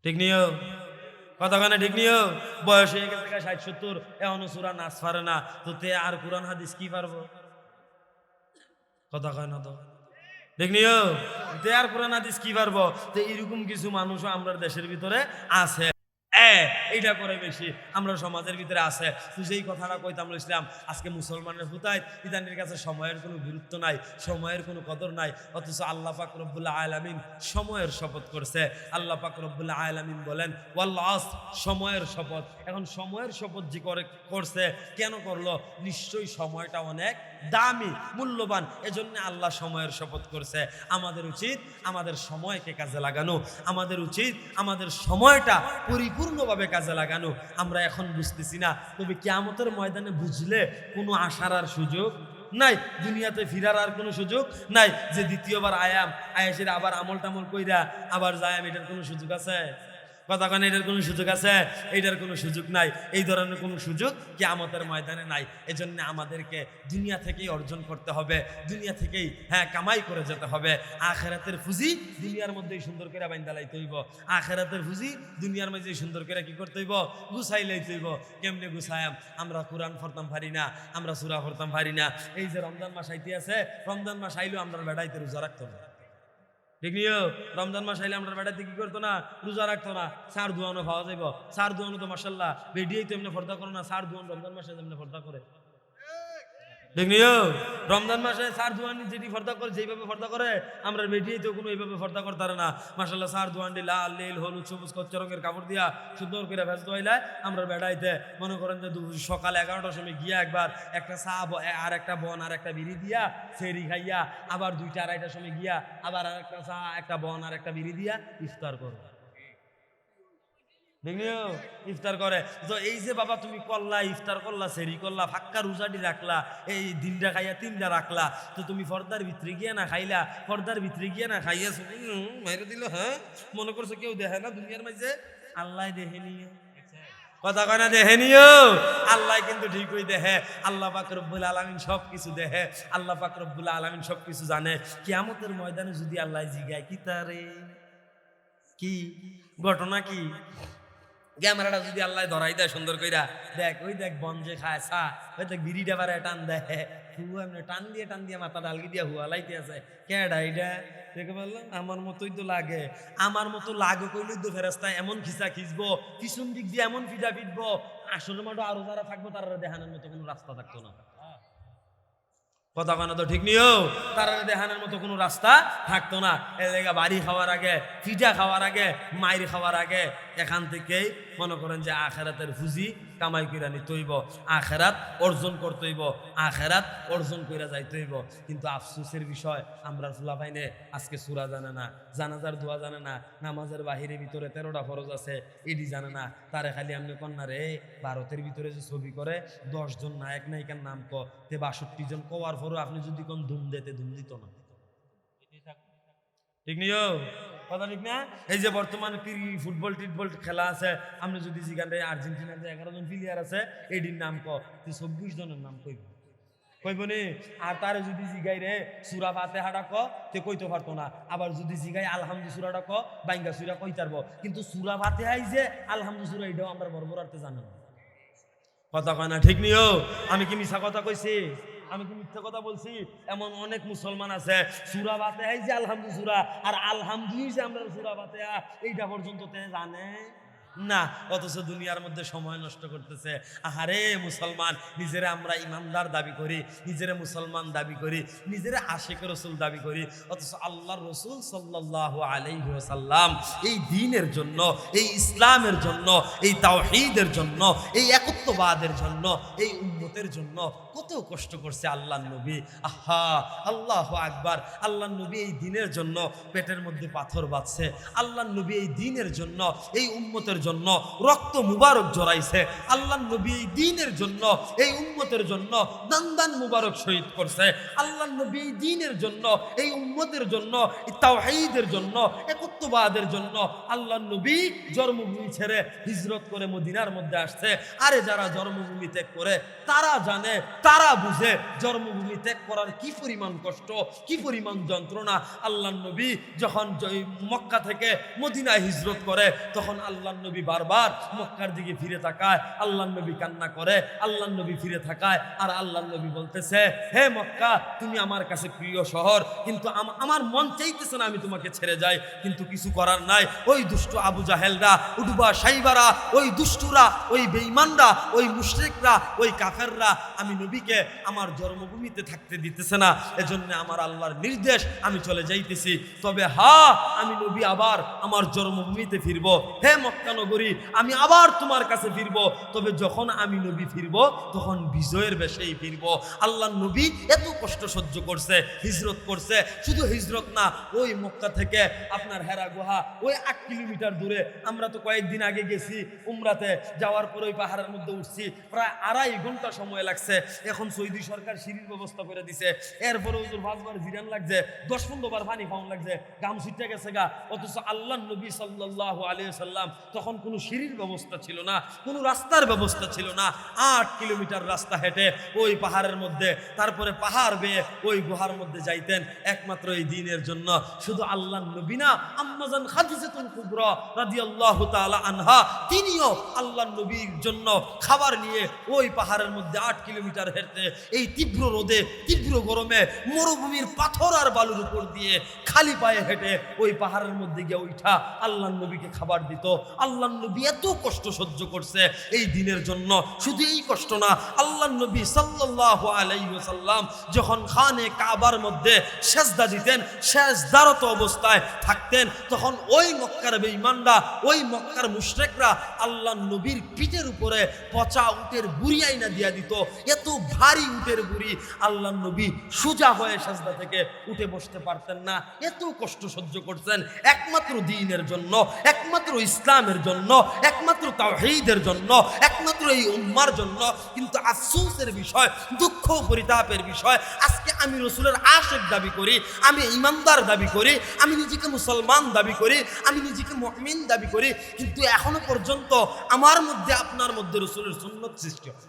ঠিক নিও? কতখানে ঠিক নিও? বয়স হয়ে গেছে 60-70, এখনো সূরা নাস পারে না, তো তে আর কুরআন হাদিস কি পারবো? কথা কয় না তো, ঠিক নিও? তে আর কুরআন হাদিস কি পারবো? তো এরকম কিছু মানুষও আমরা দেশের ভিতরে আছে, এইটা করে বেশি আমরা সমাজের ভিতরে আছে। তুই যেই কথাটা কইতাম ইসলাম, আজকে মুসলমানের হুতায় ইদানের কাছে সময়ের কোনো গুরুত্ব নাই, সময়ের কোনো কদর নাই। অথচ আল্লাহ পাক রব্বুল আলামিন সময়ের শপথ করছে। আল্লাহ পাক রব্বুল আলামিন বলেন ওয়াল আসর, সময়ের শপথ। এখন সময়ের শপথ যে করছে, কেন করলো? নিশ্চয়ই সময়টা অনেক দামি, মূল্যবান, এজন্য আল্লাহ সময়ের শপথ করছে। আমাদের উচিত আমাদের সময়কে কাজে লাগানো, আমাদের উচিত আমাদের সময়টা পরিপূর্ণভাবে কাজে লাগানো। আমরা এখন বুঝতেছি না, তবে কিয়ামতের ময়দানে বুঝলে কোনো আশার আর সুযোগ নাই, দুনিয়াতে ফিরার আর কোনো সুযোগ নাই। যে দ্বিতীয়বার আয়াসের আবার আমল টামল কইরা আবার যায়াম, এটার কোনো সুযোগ আছে? কথা কেন? এটার কোনো সুযোগ আছে? এইটার কোনো সুযোগ নাই। এই ধরনের কোনো সুযোগ কিয়ামতের ময়দানে নাই। এজন্য আমাদেরকে দুনিয়া থেকেই অর্জন করতে হবে, দুনিয়া থেকেই কামাই করে যেতে হবে। আখিরাতের পুঁজি দুনিয়ার মধ্যেই সুন্দর করে বাইন্দা লাইতে হইব, আখিরাতের পুঁজি দুনিয়ার মধ্যেই সুন্দর করে কি করতে হইব? গুছাই লাইতে হইব। কেমনে গুছায়াম? আমরা কোরআন পড়তাম পারি না, আমরা সূরা পড়তাম পারি না। এই যে রমজান মাস আইতে আছে, রমজান মাস আইলেও আমরা বেড়াইতে রোজা রাখতে হবে, ঠিক নিও রমজান মাস আইলে আমরা বেড়াতে কি করতো না, রোজা রাখতো না, সার ধোয়ানো খাওয়া যাইব, সার ধোয়ানো তো মাসাল্লাহ বেডিয়েই তো এমনি ফর্দা করো না, সার ধোয়ান রমজান মাসে এমনি ফর্দা করে। ঠিক নিও রমজান মাসে সার ধোয়ানি যেটি ফর্দা করে যেইভাবে ফর্দা করে আমরা বেডিয়েই তো কোনো এইভাবে ফর্দা করতে পারে না। মাসাল্লাহ সার ধোয়ানি লাল নীল হলুদ সবুজ কচ্চা রঙের কাপড় দিয়া সুন্দর করে ভেজ ধোয়াইলে আমরা বেড়াইতে মনে করেন যে সকাল 11টার সময় গিয়া একবার একটা চা আর একটা বন আর একটা বিড়ি দিয়া সেরি খাইয়া আবার 2টা 2:30টার সময় গিয়া আবার আর একটা চা একটা বন আর একটা বিড়ি দিয়া ইফতার করো। দেখনিও ইফতার করে। তো এই যে বাবা তুমি করলা, ইফতার করলা, সেরি করলা, ফাক্কা রোজাটি রাখলা, এই দিনটা খাইয়া 3টা রাখলা, তো তুমি ফর্দার ভিতরে গিয়ে না খাইলা, ফর্দার ভিতরে গিয়ে না খাইয়া মাইরে দিল। হ্যাঁ মনে করছো কেউ দেখে না দুনিয়ার মাঝে? আল্লাহ দেখে নিও, কথা কয় না দেখে নিও, আল্লাহ কিন্তু ঠিকই দেখে। আল্লাহ পাক রব্বুল আলামিন সব কিছু দেখে, আল্লাহ পাক রব্বুল আলামিন সব কিছু জানে। কিয়ামতের ময়দানে যদি আল্লাহ জিগায় কি তারে কি ঘটনা কি, ক্যামেরাটা যদি আল্লাহ ধরাই দেয় সুন্দর কইরা, দেখ ওই দেখ বঞ্জে খায় চা, ওই দেখ বিড়িটা বারে টান দেয়, এমনি টান দিয়ে মাথা ডালকি দিয়া হুয়া লাইতে আছে, কেডা এইটা দেখে বললাম আমার মতোই তো লাগে, আমার মতো লাগে কইলেই তো ফেরেস্তা এমন খিচা খিচবো, পিছন দিক দিয়ে এমন ফিজা ফিটবো, আসলে মাঠে আরো যারা থাকবো তারা দেখানোর মতো কোনো রাস্তা থাকতো না। কথা কানা তো ঠিক নিও, তারা দেখানোর মতো কোনো রাস্তা থাকতো না। এই জায়গা বাড়ি খাওয়ার আগে, পিঠা খাওয়ার আগে, মাইর খাওয়ার আগে এখান থেকেই মনে করেন যে আখেরাতের ফুজি কামাই কইরা নিতে হইব, আখেরাত অর্জন করতে হইব, আখেরাত অর্জন কইরা যাইতে হইব। কিন্তু আফসোসের বিষয় আমরা ফুলাফাইনে আজকে সূরা জানে না, জানাজার দোয়া জানে না, নামাজের বাহিরে ভিতরে 13টা ফরজ আছে এডি জানে না। তারে খালি আপনি কন্যা রে ভারতের ভিতরে যে ছবি করে 10 জন নায়ক নায়িকার নাম ক, তে 62 জন কওয়ার পরও আপনি যদি কোন ধুম দিতে ধুম দিত না। ঠিক নিও কথা ঠিক না? এই যে বর্তমান ফুটবল টিটবল খেলা আছে, আপনি যদি যেখানে আর্জেন্টিনার যে 11 জন প্লেয়ার আছে এডির নাম ক, 24 জনের নাম কইব কইবনি। আর তারে যদি জিগাই রে সূরা ফাতিহাটা ক, তে কইতে পারতো না। আবার যদি জিগাই আলহামদু সূরাটা ক, বাইঙ্গা সূরা কইতে পারবো, কিন্তু সূরা ফাতিহাই যে আলহামদু সূরা এটাও আমরা বর্বরার্থে জানেন। কথা কয় না ঠিক নিও? আমি কি মিছা কথা কইছি? আমি কি মিথ্যা কথা বলছি? এমন অনেক মুসলমান আছে সূরা ফাতিহাই যে আলহামদু সূরা, আর আলহামদুই যে আমরা সূরা ফাতিহা এইটা পর্যন্ত তে জানে না, অথচ দুনিয়ার মধ্যে সময় নষ্ট করতেছে। আহারে মুসলমান, নিজেরা আমরা ইমানদার দাবি করি, নিজেরা মুসলমান দাবি করি, নিজেরা আশিক রাসূল দাবি করি, অথচ আল্লাহর রাসূল সাল্লাল্লাহু আলাইহি ওয়াসাল্লাম এই দ্বীনের জন্য, এই ইসলামের জন্য, এই তাওহীদের জন্য, এই একত্ববাদের জন্য, এই উম্মতের জন্য কত কষ্ট করছে আল্লাহর নবী। আহা আল্লাহু আকবার। আল্লাহর নবী এই দ্বীনের জন্য পেটের মধ্যে পাথর বাঁধছে, আল্লাহর নবী এই দ্বীনের জন্য, এই উম্মতের জন্য রক্ত মুবারক জড়াইছে, আল্লাহর নবী এই দ্বীনের জন্য, এই উম্মতের জন্য দান মুবারক শহীদ করছে, আল্লাহর নবী এই দ্বীনের জন্য, এই উম্মতের জন্য, এই তাওহীদের জন্য, একত্ববাদের জন্য আল্লাহর নবী জন্মভূমি ছেড়ে হিজরত করে মদিনার মধ্যে আসছে। আরে যারা জন্মভূমি ত্যাগ করে তারা জানে, তারা বুঝে জন্মভূমি ত্যাগ করার কি পরিমাণ কষ্ট, কি পরিমাণ যন্ত্রণা। আল্লাহর নবী যখন মক্কা থেকে মদিনায় হিজরত করে তখন আল্লাহর নবী বারবার মক্কার দিকে ফিরে তাকায়, আল্লাহর নবী কান্না করে, আল্লাহর নবী ফিরে তাকায়, আর আল্লাহর নবী বলতেছে হে মক্কা তুমি আমার কাছে প্রিয় শহর, কিন্তু আমার মন চাইতেছে না আমি তোমাকে ছেড়ে যাই, কিন্তু কিছু করার নাই। ওই দুষ্ট আবু জাহেলরা, উডবা সাইবারা, ওই দুষ্টুরা, ওই বেঈমানরা, ওই মুশরিকরা, ওই কাফেররা আমি নবীকে আমার জন্মভূমিতে থাকতে দিতেছে না, এজন্য আমার আল্লাহর নির্দেশ আমি চলে যাইতেছি। তবে আমি নবী আবার আমার জন্মভূমিতে ফিরব। হে মক্কা নগরী আমি আবার তোমার কাছে ফিরব, তবে যখন আমি নবী ফিরব তখন বিজয়ের বেশেই ফিরব। আল্লাহর নবী এত কষ্ট সহ্য করছে, হিজরত করছে, শুধু হিজরত না, ওই মক্কা থেকে আপনার হেরা গুহা ওই 8 কিলোমিটার দূরে। আমরা তো কয়েকদিন আগে গেছি উমরাতে, যাওয়ার পর ওই পাহাড়ের মধ্যে উঠছি, প্রায় 2.5 ঘন্টা সময় লাগছে। এখন সৌদি সরকার সিঁড়ির ব্যবস্থা করে দিছে, এরপরে ওজোর 5 বার জিরান লাগছে, 10-15 বার পানি খাওয়ান লাগছে, গাম ছুটে গেছে গা। অথচ আল্লাহর নবী সাল্লাল্লাহু আলাইহি ওয়াসাল্লাম তখন তখন কোনো সিঁড়ির ব্যবস্থা ছিল না, কোনো রাস্তার ব্যবস্থা ছিল না। 8 কিলোমিটার রাস্তা হেঁটে ওই পাহাড়ের মধ্যে, তারপরে পাহাড় বেয়ে ওই গুহার মধ্যে যাইতেন একমাত্র এই দ্বীনের জন্য। শুধু আল্লাহর নবী না, আম্মাজান খাদিজাতুল কুবরা রাদিয়াল্লাহু তাআলা আনহা, তিনিও আল্লাহর নবীর জন্য খাবার নিয়ে ওই পাহাড়ের মধ্যে 8 কিলোমিটার হেঁটে এই তীব্র রোদে, তীব্র গরমে, মরুভূমির পাথর আর বালুর উপর দিয়ে খালি পায়ে হেঁটে ওই পাহাড়ের মধ্যে গিয়ে উঠা আল্লাহর নবীকে খাবার দিত। আল্লাহর নবী এত কষ্ট সহ্য করছে এই দিনের জন্য। শুধু এই কষ্ট না, আল্লাহর নবী সাল্লাল্লাহু আলাইহি ওয়াসাল্লাম যখন খানে কাবার মধ্যে সেজদা দিতেন, সেজদারত অবস্থায় থাকতেন, তখন ওই মক্কার বেঈমানরা, ওই মক্কার মুশরিকরা আল্লাহর নবীর পিঠের উপরে পচা উটের বুড়ি আইনা দিয়া দিত। এত ভারী উটের বুড়ি, আল্লাহর নবী সোজা হয়ে সেজদা থেকে উঠে বসতে পারতেন না। এত কষ্ট সহ্য করছেন একমাত্র দ্বীনের জন্য, একমাত্র ইসলামের জন্য, একমাত্র তাওহীদের জন্য, একমাত্র এই উম্মার জন্য। কিন্তু আফসোসের বিষয়, দুঃখ পরিতাপের বিষয়, আজকে আমি রাসূলের আশিক দাবি করি, আমি ঈমানদার দাবি করি, আমি নিজেকে মুসলমান দাবি করি, আমি নিজেকে মুমিন দাবি করি, কিন্তু এখনো পর্যন্ত আমার মধ্যে, আপনার মধ্যে রাসূলের সুন্নাত সৃষ্টি হয়।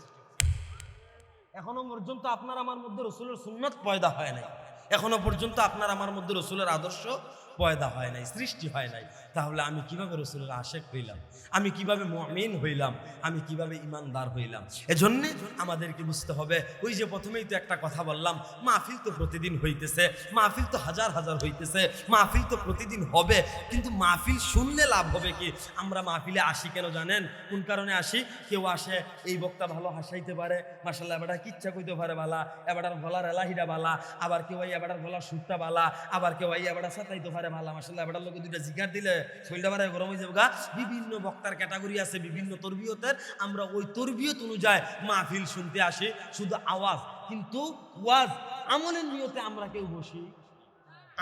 এখনো পর্যন্ত আপনার আমার মধ্যে রাসূলের সুন্নাত পয়দা হয় নাই। এখনো পর্যন্ত আপনার আমার মধ্যে রাসূলের আদর্শ পয়দা হয় নাই, সৃষ্টি হয় নাই। তাহলে আমি কিভাবে রাসূলের আশিক হইলাম? আমি কিভাবে মুমিন হইলাম? আমি কিভাবে ঈমানদার হইলাম? এজন্য আমাদেরকে বুঝতে হবে, ওই যে প্রথমেই তো একটা কথা বললাম, মাহফিল তো প্রতিদিন হইতেছে, মাহফিল তো হাজার হাজার হইতেছে, মাহফিল তো প্রতিদিন হবে, কিন্তু মাহফিল শুনলে লাভ হবে কি? আমরা মাহফিলে আসি কেন জানেন? কোন কারণে আসি? কেউ আসে, এই বক্তা ভালো হাসাইতে পারে, মাশাআল্লাহ, এবারটা কিচ্ছা কইতে পারে বালা, এবারটার গলার এলাহিটা বালা, আবার কেউ এবারটার গলার সুরটা বালা, আবার কেউ এবারটা সাতাইতে পারে ভালা, মাশাআল্লাহ, এবারটার লোকে দুইটা জিগার দিলে শরীরটা বারে গরম হয়ে যাবে গা। বিভিন্ন বক্তার ক্যাটাগরি আছে, বিভিন্ন তরবিয়তের, আমরা ওই তরবিয়ত অনুযায়ী মাহফিল শুনতে আসি। শুধু আওয়াজ, কিন্তু ওয়াজ আমলের নিয়তে আমরা কেউ বসি?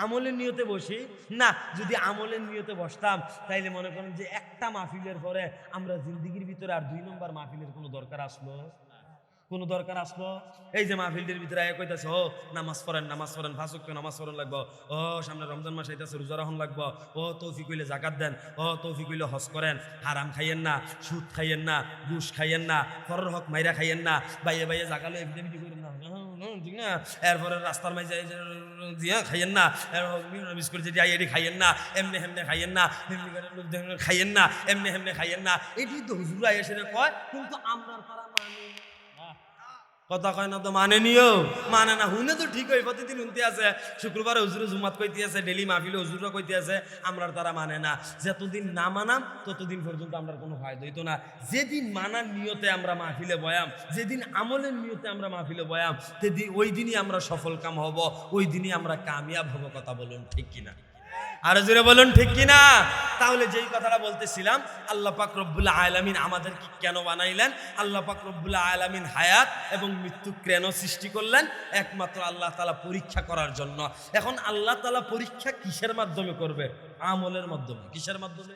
আমলের নিয়তে বসি না। যদি আমলের নিয়তে বসতাম তাইলে মনে করেন যে একটা মাহফিলের পরে আমরা জিন্দিগির ভিতরে আর 2 নম্বর মাহফিলের কোনো দরকার আসলো? কোনো দরকার আসলো? এই যে মাহফিলটির ভিতরে কইতাছে, ও নামাজ পড়েন, নামাজ পড়েন, 5 ওয়াক্ত নামাজ পড়েন লাগবো, ও সামনে রমজান মাস আইতাছে, রোজা রাখুন লাগবো, ও তৌফিক হইলে জাকাত দেন, ও তৌফিক হইলে হজ করেন, হারাম খাইয়েন না, সুদ খাইয়েন না, ঘুষ খাইয়েন না, পরের হক মাইরা খাইয়েন না, বাইয়ে বাইয়ে জাগালে এভিডেভিডি করেন না, ঠিক না? এরপরে রাস্তার মাঝে দিয়ে খাইয়েন না, বিস্কুট যেটি আই এটি খাইয়েন না, এমনি হেমনে খাইয়েন না, এমনি খাইয়েন না, এমনি হেমনে খাইয়েন না। এটি তো হুজুরা এসে কয়, কিন্তু আমরা তারা মানে কথা কয় না, তো মানে নিও, মানে না। হুনে তো ঠিক হয়, প্রতিদিন শুনতে আছে, শুক্রবারে হুজুরে জুমাত কইতে আছে, ডেলি মাহফিলে হুজুররা কইতে আছে, আমরা তারা মানে না। যতদিন না মানাম ততদিন পর্যন্ত আমরা কোনো ফায়দা হইতো না। যেদিন মানার নিয়তে আমরা মাহফিলে বয়াম, যেদিন আমলের নিয়তে আমরা মাহফিলে বয়াম, সেদিন ওই দিনই আমরা সফল কাম হব, ওই দিনই আমরা কামিয়াব হব। কথা বলুন ঠিক কিনা? আরো জোরে বলুন ঠিক কিনা? তাহলে যেই কথাটা বলতেছিলাম, আল্লাহ পাক রব্বুল আলামিন আমাদেরকে কেন বানাইলেন? আল্লাহ পাক রব্বুল আলামিন হায়াত এবং মৃত্যু কেন সৃষ্টি করলেন? একমাত্র আল্লাহ তাআলা পরীক্ষা করার জন্য। এখন আল্লাহ তাআলা পরীক্ষা কিসের মাধ্যমে করবে? আমলের মাধ্যমে। কিসের মাধ্যমে?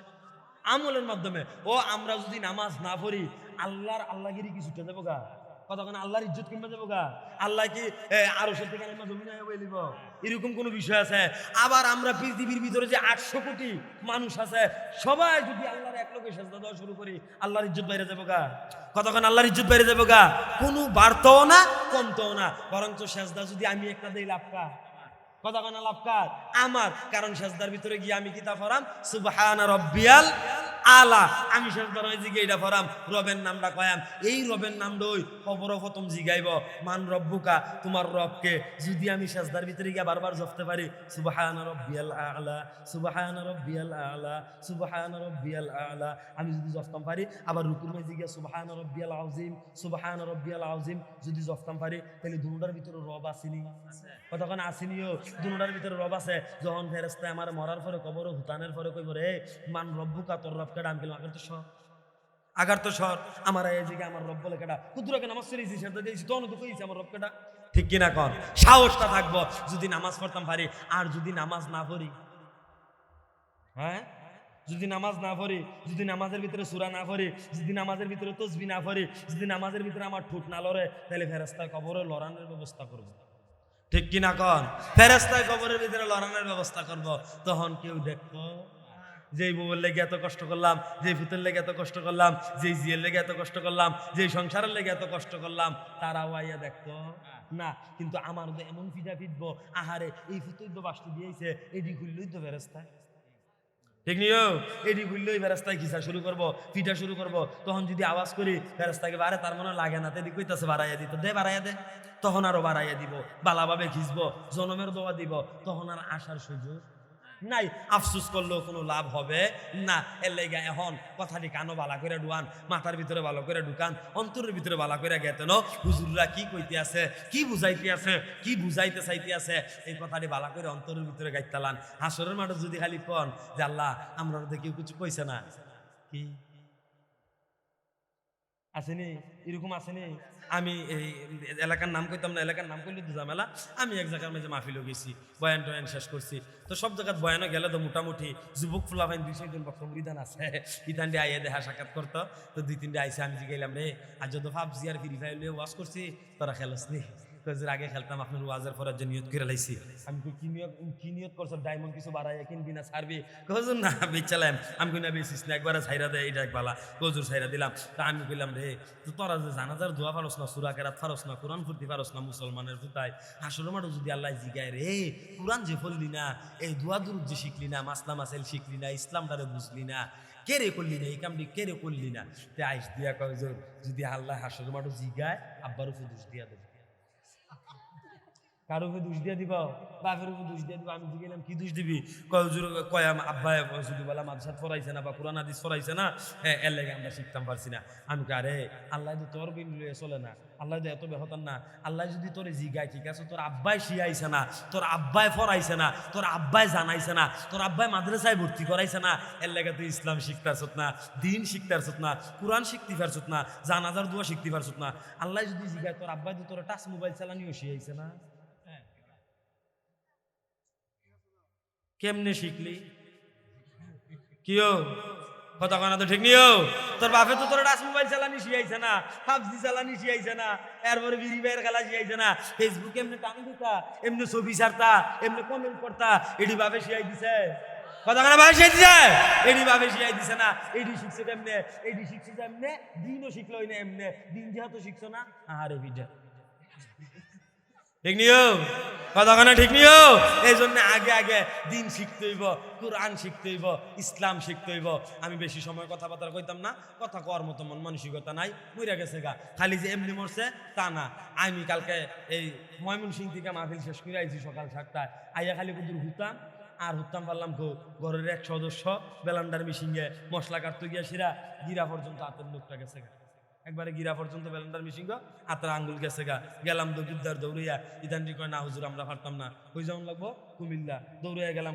আমলের মাধ্যমে। ও আমরা যদি নামাজ না পড়ি, আল্লাহগিরি কি ছুটে যাবো গা? কতক্ষণ আল্লাহর ইজ্জত কিনবে যাবো গা? আল্লাহ কি আরো সত্যি জমি না বলিব? এরকম কোন বিষয় আছে? আবার আমরা পৃথিবীর ভিতরে যে 800 কোটি মানুষ আছে, সবাই যদি আল্লাহর এক লোকে সেজদা দেওয়া শুরু করি, আল্লাহর ইজ্জত বাইরে যাবো গা? কতক্ষণ আল্লাহর ইজ্জত বাইরে যাবো গা? কোনো বাড়তেও না, কমতেও না। বরঞ্চ সেজদা যদি আমি একটা দেই, লাভ কার? কতক্ষণ লাভ কার? আমার। কারণ সেজদার ভিতরে গিয়ে আমি কিতা পড়াম? সুবহানা রাব্বিয়াল আলা। আমি সেজদার হয়ে জিগে এটা পড়াম, রবের নামটা কয়াম। এই রবের নামটা ওই কবর প্রথম জিগাইব, মান রব্বুকা, তোমার রবকে। যদি আমি সেজদার ভিতরে গিয়ে বারবার জপতে পারি, সুবহানা রাব্বিয়াল আলা, সুবহানা রাব্বিয়াল আলা, সুবহানা রাব্বিয়াল আলা, আমি যদি জপতাম পারি, আবার রুকুর মাঝে গিয়ে সুবহানা রাব্বিয়াল আযীম, সুবহানা রাব্বিয়াল আযীম যদি জপতাম পারি, তাহলে দুটার ভিতরে রব আসেনি? কতক্ষণ আসেনিও? দুটার ভিতরে রব আছে। যখন ফেরেশতা আমার মরার পরে কবর হুতানের পরে কইব, রে মান রব্বুকা, তোর রব কেডা? আমি বললাম, আগার তো সর আমার এই জায়গায় আমার রব বলে কেডা? কুদুরাকে নামাজ পড়েছি, সেটা দিয়েছি, তখন তো কইছি আমার রব কেডা। ঠিক কিনা কন? সাহসটা থাকবো যদি নামাজ পড়তাম পারি। আর যদি নামাজ না পড়ি, হ্যাঁ, যদি নামাজ না পড়ি, যদি নামাজের ভিতরে সূরা না পড়ি, যদি নামাজের ভিতরে তাসবিহ না পড়ি, যদি নামাজের ভিতরে আমার ঠোঁট না লড়ে, তাহলে ফেরেশতা কবরে লড়ানোর ব্যবস্থা করব। ঠিক কিনা কন? ফেরেশতা কবরের ভিতরে লড়ানোর ব্যবস্থা করব। তখন কেউ দেখবো যেই বউয়ের লেগে এত কষ্ট করলাম, যেই ফুতের লেগে এত কষ্ট করলাম, যেই জিয়ের লেগে এত কষ্ট করলাম, যেই সংসারের লেগে এত কষ্ট করলাম, তারাও আইয়া দেখতো না। কিন্তু আমার তো এমন ফিটা ফিটবো, আহারে এই ফুতুই তো বাসটি দিয়েছে, এটি খুললই তো ফেরেস্তা, ঠিক নিও, এটি খুললেই ফেরেস্তায় খিসা শুরু করবো, ফিটা শুরু করবো। তখন যদি আওয়াজ করি ফেরেস্তাকে বাড়ে, তার মনে লাগে না, তেদি কইতাছে বাড়াইয়া দিত, দে বাড়াইয়া দে, তখন আরো বাড়াইয়া দিব, বালাভাবে খিসবো, জনমের দোয়া দিব, তখন আর আসার সুযোগ নাই। আফসুস করলেও কোনো লাভ হবে না। এর লেগে এখন কথাটি কানো বালা করে ডুয়ান, মাথার ভিতরে ভালো করে ঢুকান, অন্তরের ভিতরে ভালো করে গেতেন, হুজুররা কি কইতে আছে, কি বুঝাইতে আছে, কি বুঝাইতে চাইতে আছে, এই কথাটি ভালো করে অন্তরের ভিতরে গাইতালান। হাসরের মাঠে যদি খালি কন যে আল্লাহ আমরা কেউ কিছু কইছে না, কি আসেনি, এরকম আসেনি। আমি এই এলাকার নাম কইতাম না, এলাকার নাম করলে তো ঝামেলা। আমি এক জায়গার মাঝে মাহফিলও গেছি, বয়ান টয়ান শেষ করছি। তো সব জায়গায় বয়ানও গেলে তো মোটামুটি যুবক ফুলাফাইন 200 জন বক্তব্য বিধান আছে, ইতানটি আইয়া দেখা সাক্ষাৎ করতো। তো 2-3টে আইসে, আমি গেলাম রে আর যত ভাবছি আর ফ্রি ফায়ার লিয়ে ওয়াজ করছি, তোরা খেলস নি? আগে খেলতাম, আপনার ওয়াজের পরে যে নিয়ত করে লাইছি। আমি কি নিয়ত করছো, ডায়মন্ড কিছু বাড়াই কিনবি না ছাড়বি? কজুর না বেচালাম। আমি কই না বেশিস না, একবারে ছাইরা দেয়, এটা একবালা কজুর ছাইরা দিলাম। তা আমি কইলাম রে তো তোরা যে জানাজার দোয়া ফারস না, সূরা কেরাত ফারস না, কোরআন ফুর্তি ফারস না, মুসলমানের ফুটায় আসলে মাঠে যদি আল্লাহ জিগায় রে কোরআন যে পড়লি না, এই দোয়া দুরুদ যে শিখলি না, মাসলা মাসাইল শিখলি না, ইসলামটারে বুঝলি না, কে রে করলি না, এই কামটি কে রে করলি না? তে আইস দিয়া কয় যদি আল্লাহ হাসর মাঠে জিগায়, আব্বার উপর দোষ দিয়া দেবে। কারো উপরে দোষ দিয়ে দিবা, বাপের উপর দোষ দিয়ে দিবা। আমি গেলাম কি দোষ দিবি? কয় আব্বাই শুধু বলা মাদ্রাসাত পড়াইছে না বা কোরআন হাদিস পড়াইছে না, হ্যাঁ এর লাগে আমরা শিখতাম পারছি না। আমি আরে আল্লাহ তো তোর বিন লইয়া চলে না, আল্লাহ তো এত বেহতান না। আল্লাহ যদি তোর জিগায়, ঠিক আছে, তোর আব্বাই শিয়াইছে না, তোর আব্বাই পড়াইছে না, তোর আব্বাই জানাইছে না, তোর আব্বাই মাদ্রাসায় ভর্তি করাইছে না, এর লাগে তুই ইসলাম শিখতে পারছত না, দিন শিখতে পারছত না, কোরআন শিখতে পারছত না, জানাজার দোয়া শিখতে পারছত না। আল্লাহ যদি জিগায়, তোর আব্বাই তো তোর টাচ মোবাইল চালানিও শিয়াইছে না, কেমনে শিখলি? কিও কথা কনা তো ঠিক নিও। তোর বাপে তো তোর টাচ মোবাইল চালানি শিয়াইছে না, পাবজি চালানি শিয়াইছে না, এরপরে বিড়ি বাইয়ের খেলা শিয়াইছে না, ফেসবুকে এমনি টান দিতা, এমনি ছবি ছাড়তা, এমনি কমেন্ট করতা, এটি ভাবে শিয়াই দিছে? কথা কনা ভাবে শিয়াই দিছে? এটি ভাবে শিয়াই দিছে না। এটি শিখছে কেমনে? এটি শিখছে কেমনে? দিনও শিখলো না এমনে, দিন যেহেতু শিখছো না, আহারে বিটা ঠিক নিও, কতক্ষণে ঠিক নিও। এই জন্য আগে আগে দিন শিখতে হইব, কোরআন শিখতে হইব, ইসলাম শিখতে হইব। আমি বেশি সময় কথাবার্তা কইতাম না, কথা কওয়ার মতো মন মানসিকতা নাই, মইরা গেছে গা। খালি যে এমনি মরছে তা না। আমি কালকে এই ময়মনসিংহ থেকে মাহফিল শেষ করে আইছি সকাল 7টায়, আইয়া খালি কুদুর হুতাম আর হুতাম পারলাম ঘরের এক সদস্য বেলান্ডার মিশিংয়ে মশলা কাটতে গিয়া সিরা গিরা পর্যন্ত হাতের লোকটা গেছে গা, একবারে গিরা পর্যন্ত বেলান্ডার মিশিং হাতের আঙ্গুল গেছে গা। গেলাম দৌড়িদার দৌড়িয়া, ইদানটি কয় না হুজুর আমরা পারতাম না, ওই যেমন লাগবো কুমিল্লা, দৌড়িয়া গেলাম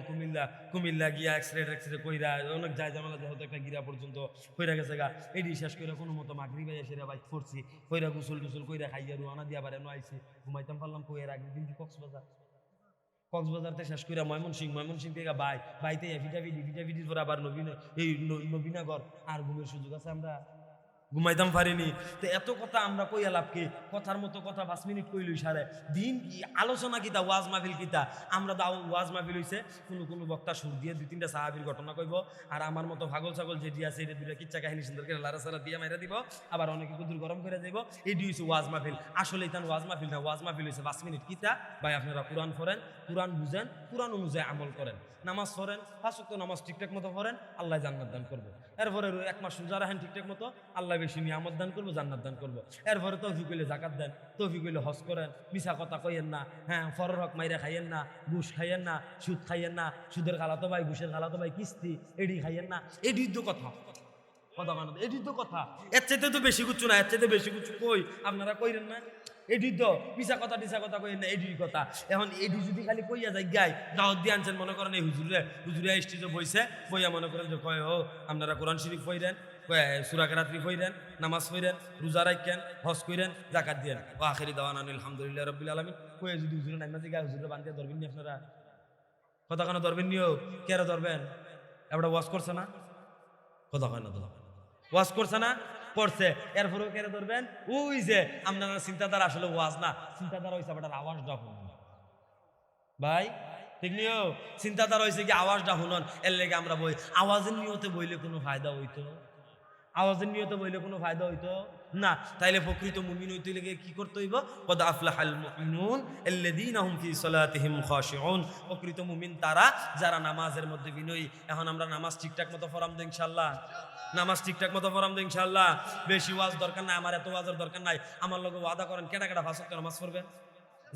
কুমিল্লা গিয়া এক্সরে কইরা অনেক যায় জামালা যেহেতু একটা গিরা পর্যন্ত কইরা গেছে গা। এটি শেষ করে কোনো মতো মাগরি বাইয়া সেরা বাইক পড়ছি, কইরা গুসল টুসল কইরা খাইয়া রুয়ানা দিয়া বারে আইছি, ঘুমাইতাম পারলাম। কইয়ের আগের দিন কক্সবাজারতে শেষ করে ময়মনসিংহ থেকে বাইতে ভিটাভিটির পর আবার নবীনগর, আর ঘুমের সুযোগ আছে? আমরা ঘুমাইতাম পারিনি। তো এত কথা আমরা কইয়া লাভ কি? কথার মতো কথা 5 মিনিট কইলই সারে দিন। কি আলোচনা কিতা, ওয়াজ মাহফিল কিতা? আমরা দাও ওয়াজ মাহফিল হইছে, কোনো বক্তা সুর দিয়ে 2-3টা সাহাবীর ঘটনা কইব, আর আমার মতো ভাগল ছাগল যেটি আছে এটা 2টা কিচ্ছা কাহিনী সুন্দর করে লাড়াছাড়া দিয়ে মাইরা দিব, আবার অনেকে কুদুর গরম করে যাইব। এটি হইছে ওয়াজ মাহফিল। আসলে ইতান ওয়াজ মাহফিল না, ওয়াজ মাহফিল হইছে 5 মিনিট কিতা। ভাই আপনারা কোরআন পড়েন, কোরআন বুঝেন, কোরআন অনুযায়ী আমল করেন, নামাজ পড়েন, 5 ওয়াক্ত নামাজ ঠিকঠাক মতো পড়েন, আল্লাহ জান্নাত দান করবো। এরপরে 1 মাস রোজা রাখেন ঠিকঠাক মতো, আল্লাহ বেশি নিয়ামত দান করবো, জান্নাত দান করবো। এরপরে তৌফিক হইলে জাকাত দেন, তৌফিক হইলে হজ করেন, মিছা কথা কইয়েন না, হ্যাঁ ফরর হক মাইরা খাইয়েন না, ঘুষ খাইয়েন না, সুদ খাইয়েন না, সুদের খালাতো ভাই ঘুষের খালাতো ভাই কিস্তি এডি খাইয়েন না। এডি তো কথা মানো, এডি তো কথা। এর চাইতে তো বেশি কিছু না, এর চাইতে বেশি কিছু কই আপনারা কইরেন না। এডি তো মিছা কথা টিসা কথা কইেন না, এডির কথা। এখন এডি যদি খালি কইয়া যায় গাই দাওয়াত দিয়ে আনছেন, মনে করেন এই হুজুরে স্টেজে বইছে, বইয়া মনে করেন যে কয় ও আপনারা কোরআন শরীফ পড়েন, সূরা কেরাত পড়েন, নামাজ পড়েন, রোজা রাখেন, হজ করেন, জাকাত দেন, ও আখিরি দাওয়ানা আলহামদুলিল্লাহ রাব্বিল আলামিন কয়ে যদি হুজুরে নামাজে গায়, হুজুরে বান্ধিয়া ধরবেন নি আপনারা? কথা কেন ধরবেন নিও? কেন ধরবেন? এবারে ওয়াজ করছে না? কথা কেন তো ওয়াজ করছে না? করছে। এরপরেও কেন ধরবেন? ওই যে আপনারা চিন্তাধারা আসলে ওয়াজ না, চিন্তাধারা হয়েছে আপনার আওয়াজ ডাকুন ভাই। ঠিক নিও চিন্তাধারা হয়েছে কি আওয়াজটা শুনন এর লেগে আমরা বই আওয়াজের নিয়তে বইলে কোনো ফায়দা হইতো আওয়াজের নিয়তে বইলে কোনো ফায়দা হইতো না তাইলে প্রকৃত মুমিন হইতে লেগে কি করতে হইব কদ আফলাহাল মুমিনুন আল্লাযীনা হুম ফি সালাতিহিম খাশিউন প্রকৃত মুমিন তারা যারা নামাজের মধ্যে বিনয়ী এখন আমরা নামাজ ঠিকঠাক মতো পড়াম তো ইনশাআল্লাহ নামাজ ঠিকঠাক মতো পড়াম তো ইনশাআল্লাহ বেশি ওয়াজ দরকার নাই আমার এত ওয়াজের দরকার নাই আমার লগে ওয়াদা করেন কেডা কেডা 5 ওয়াক্ত নামাজ পড়বেন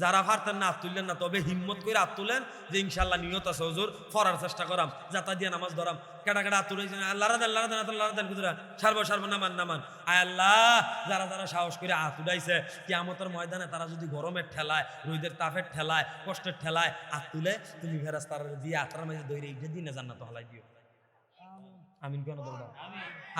যারা পারতেন না হাত তুললেন না তবে হিম্মত করে হাত তুলেন যে ইনশাআল্লাহ নিয়ত আছে হুজুর পড়ার চেষ্টা করাম যাতা দিয়ে নামাজ ধরাম কেডা কেডা হাত তুলেছেন আল্লাহ রাদান কুদরা সারব নামান আয় আল্লাহ যারা যারা সাহস করে হাত উঠাইছে কিয়ামতের ময়দানে তারা যদি গরমের ঠেলায় রোদের তাপের ঠেলায় কষ্টের ঠেলায় হাত তুলে তুমি ফেরেশতার দিয়ে আত্রার মাঝে দইরে ইজ্জত দিনে জান্নাত হলাই দিও আমিন কেন বলবো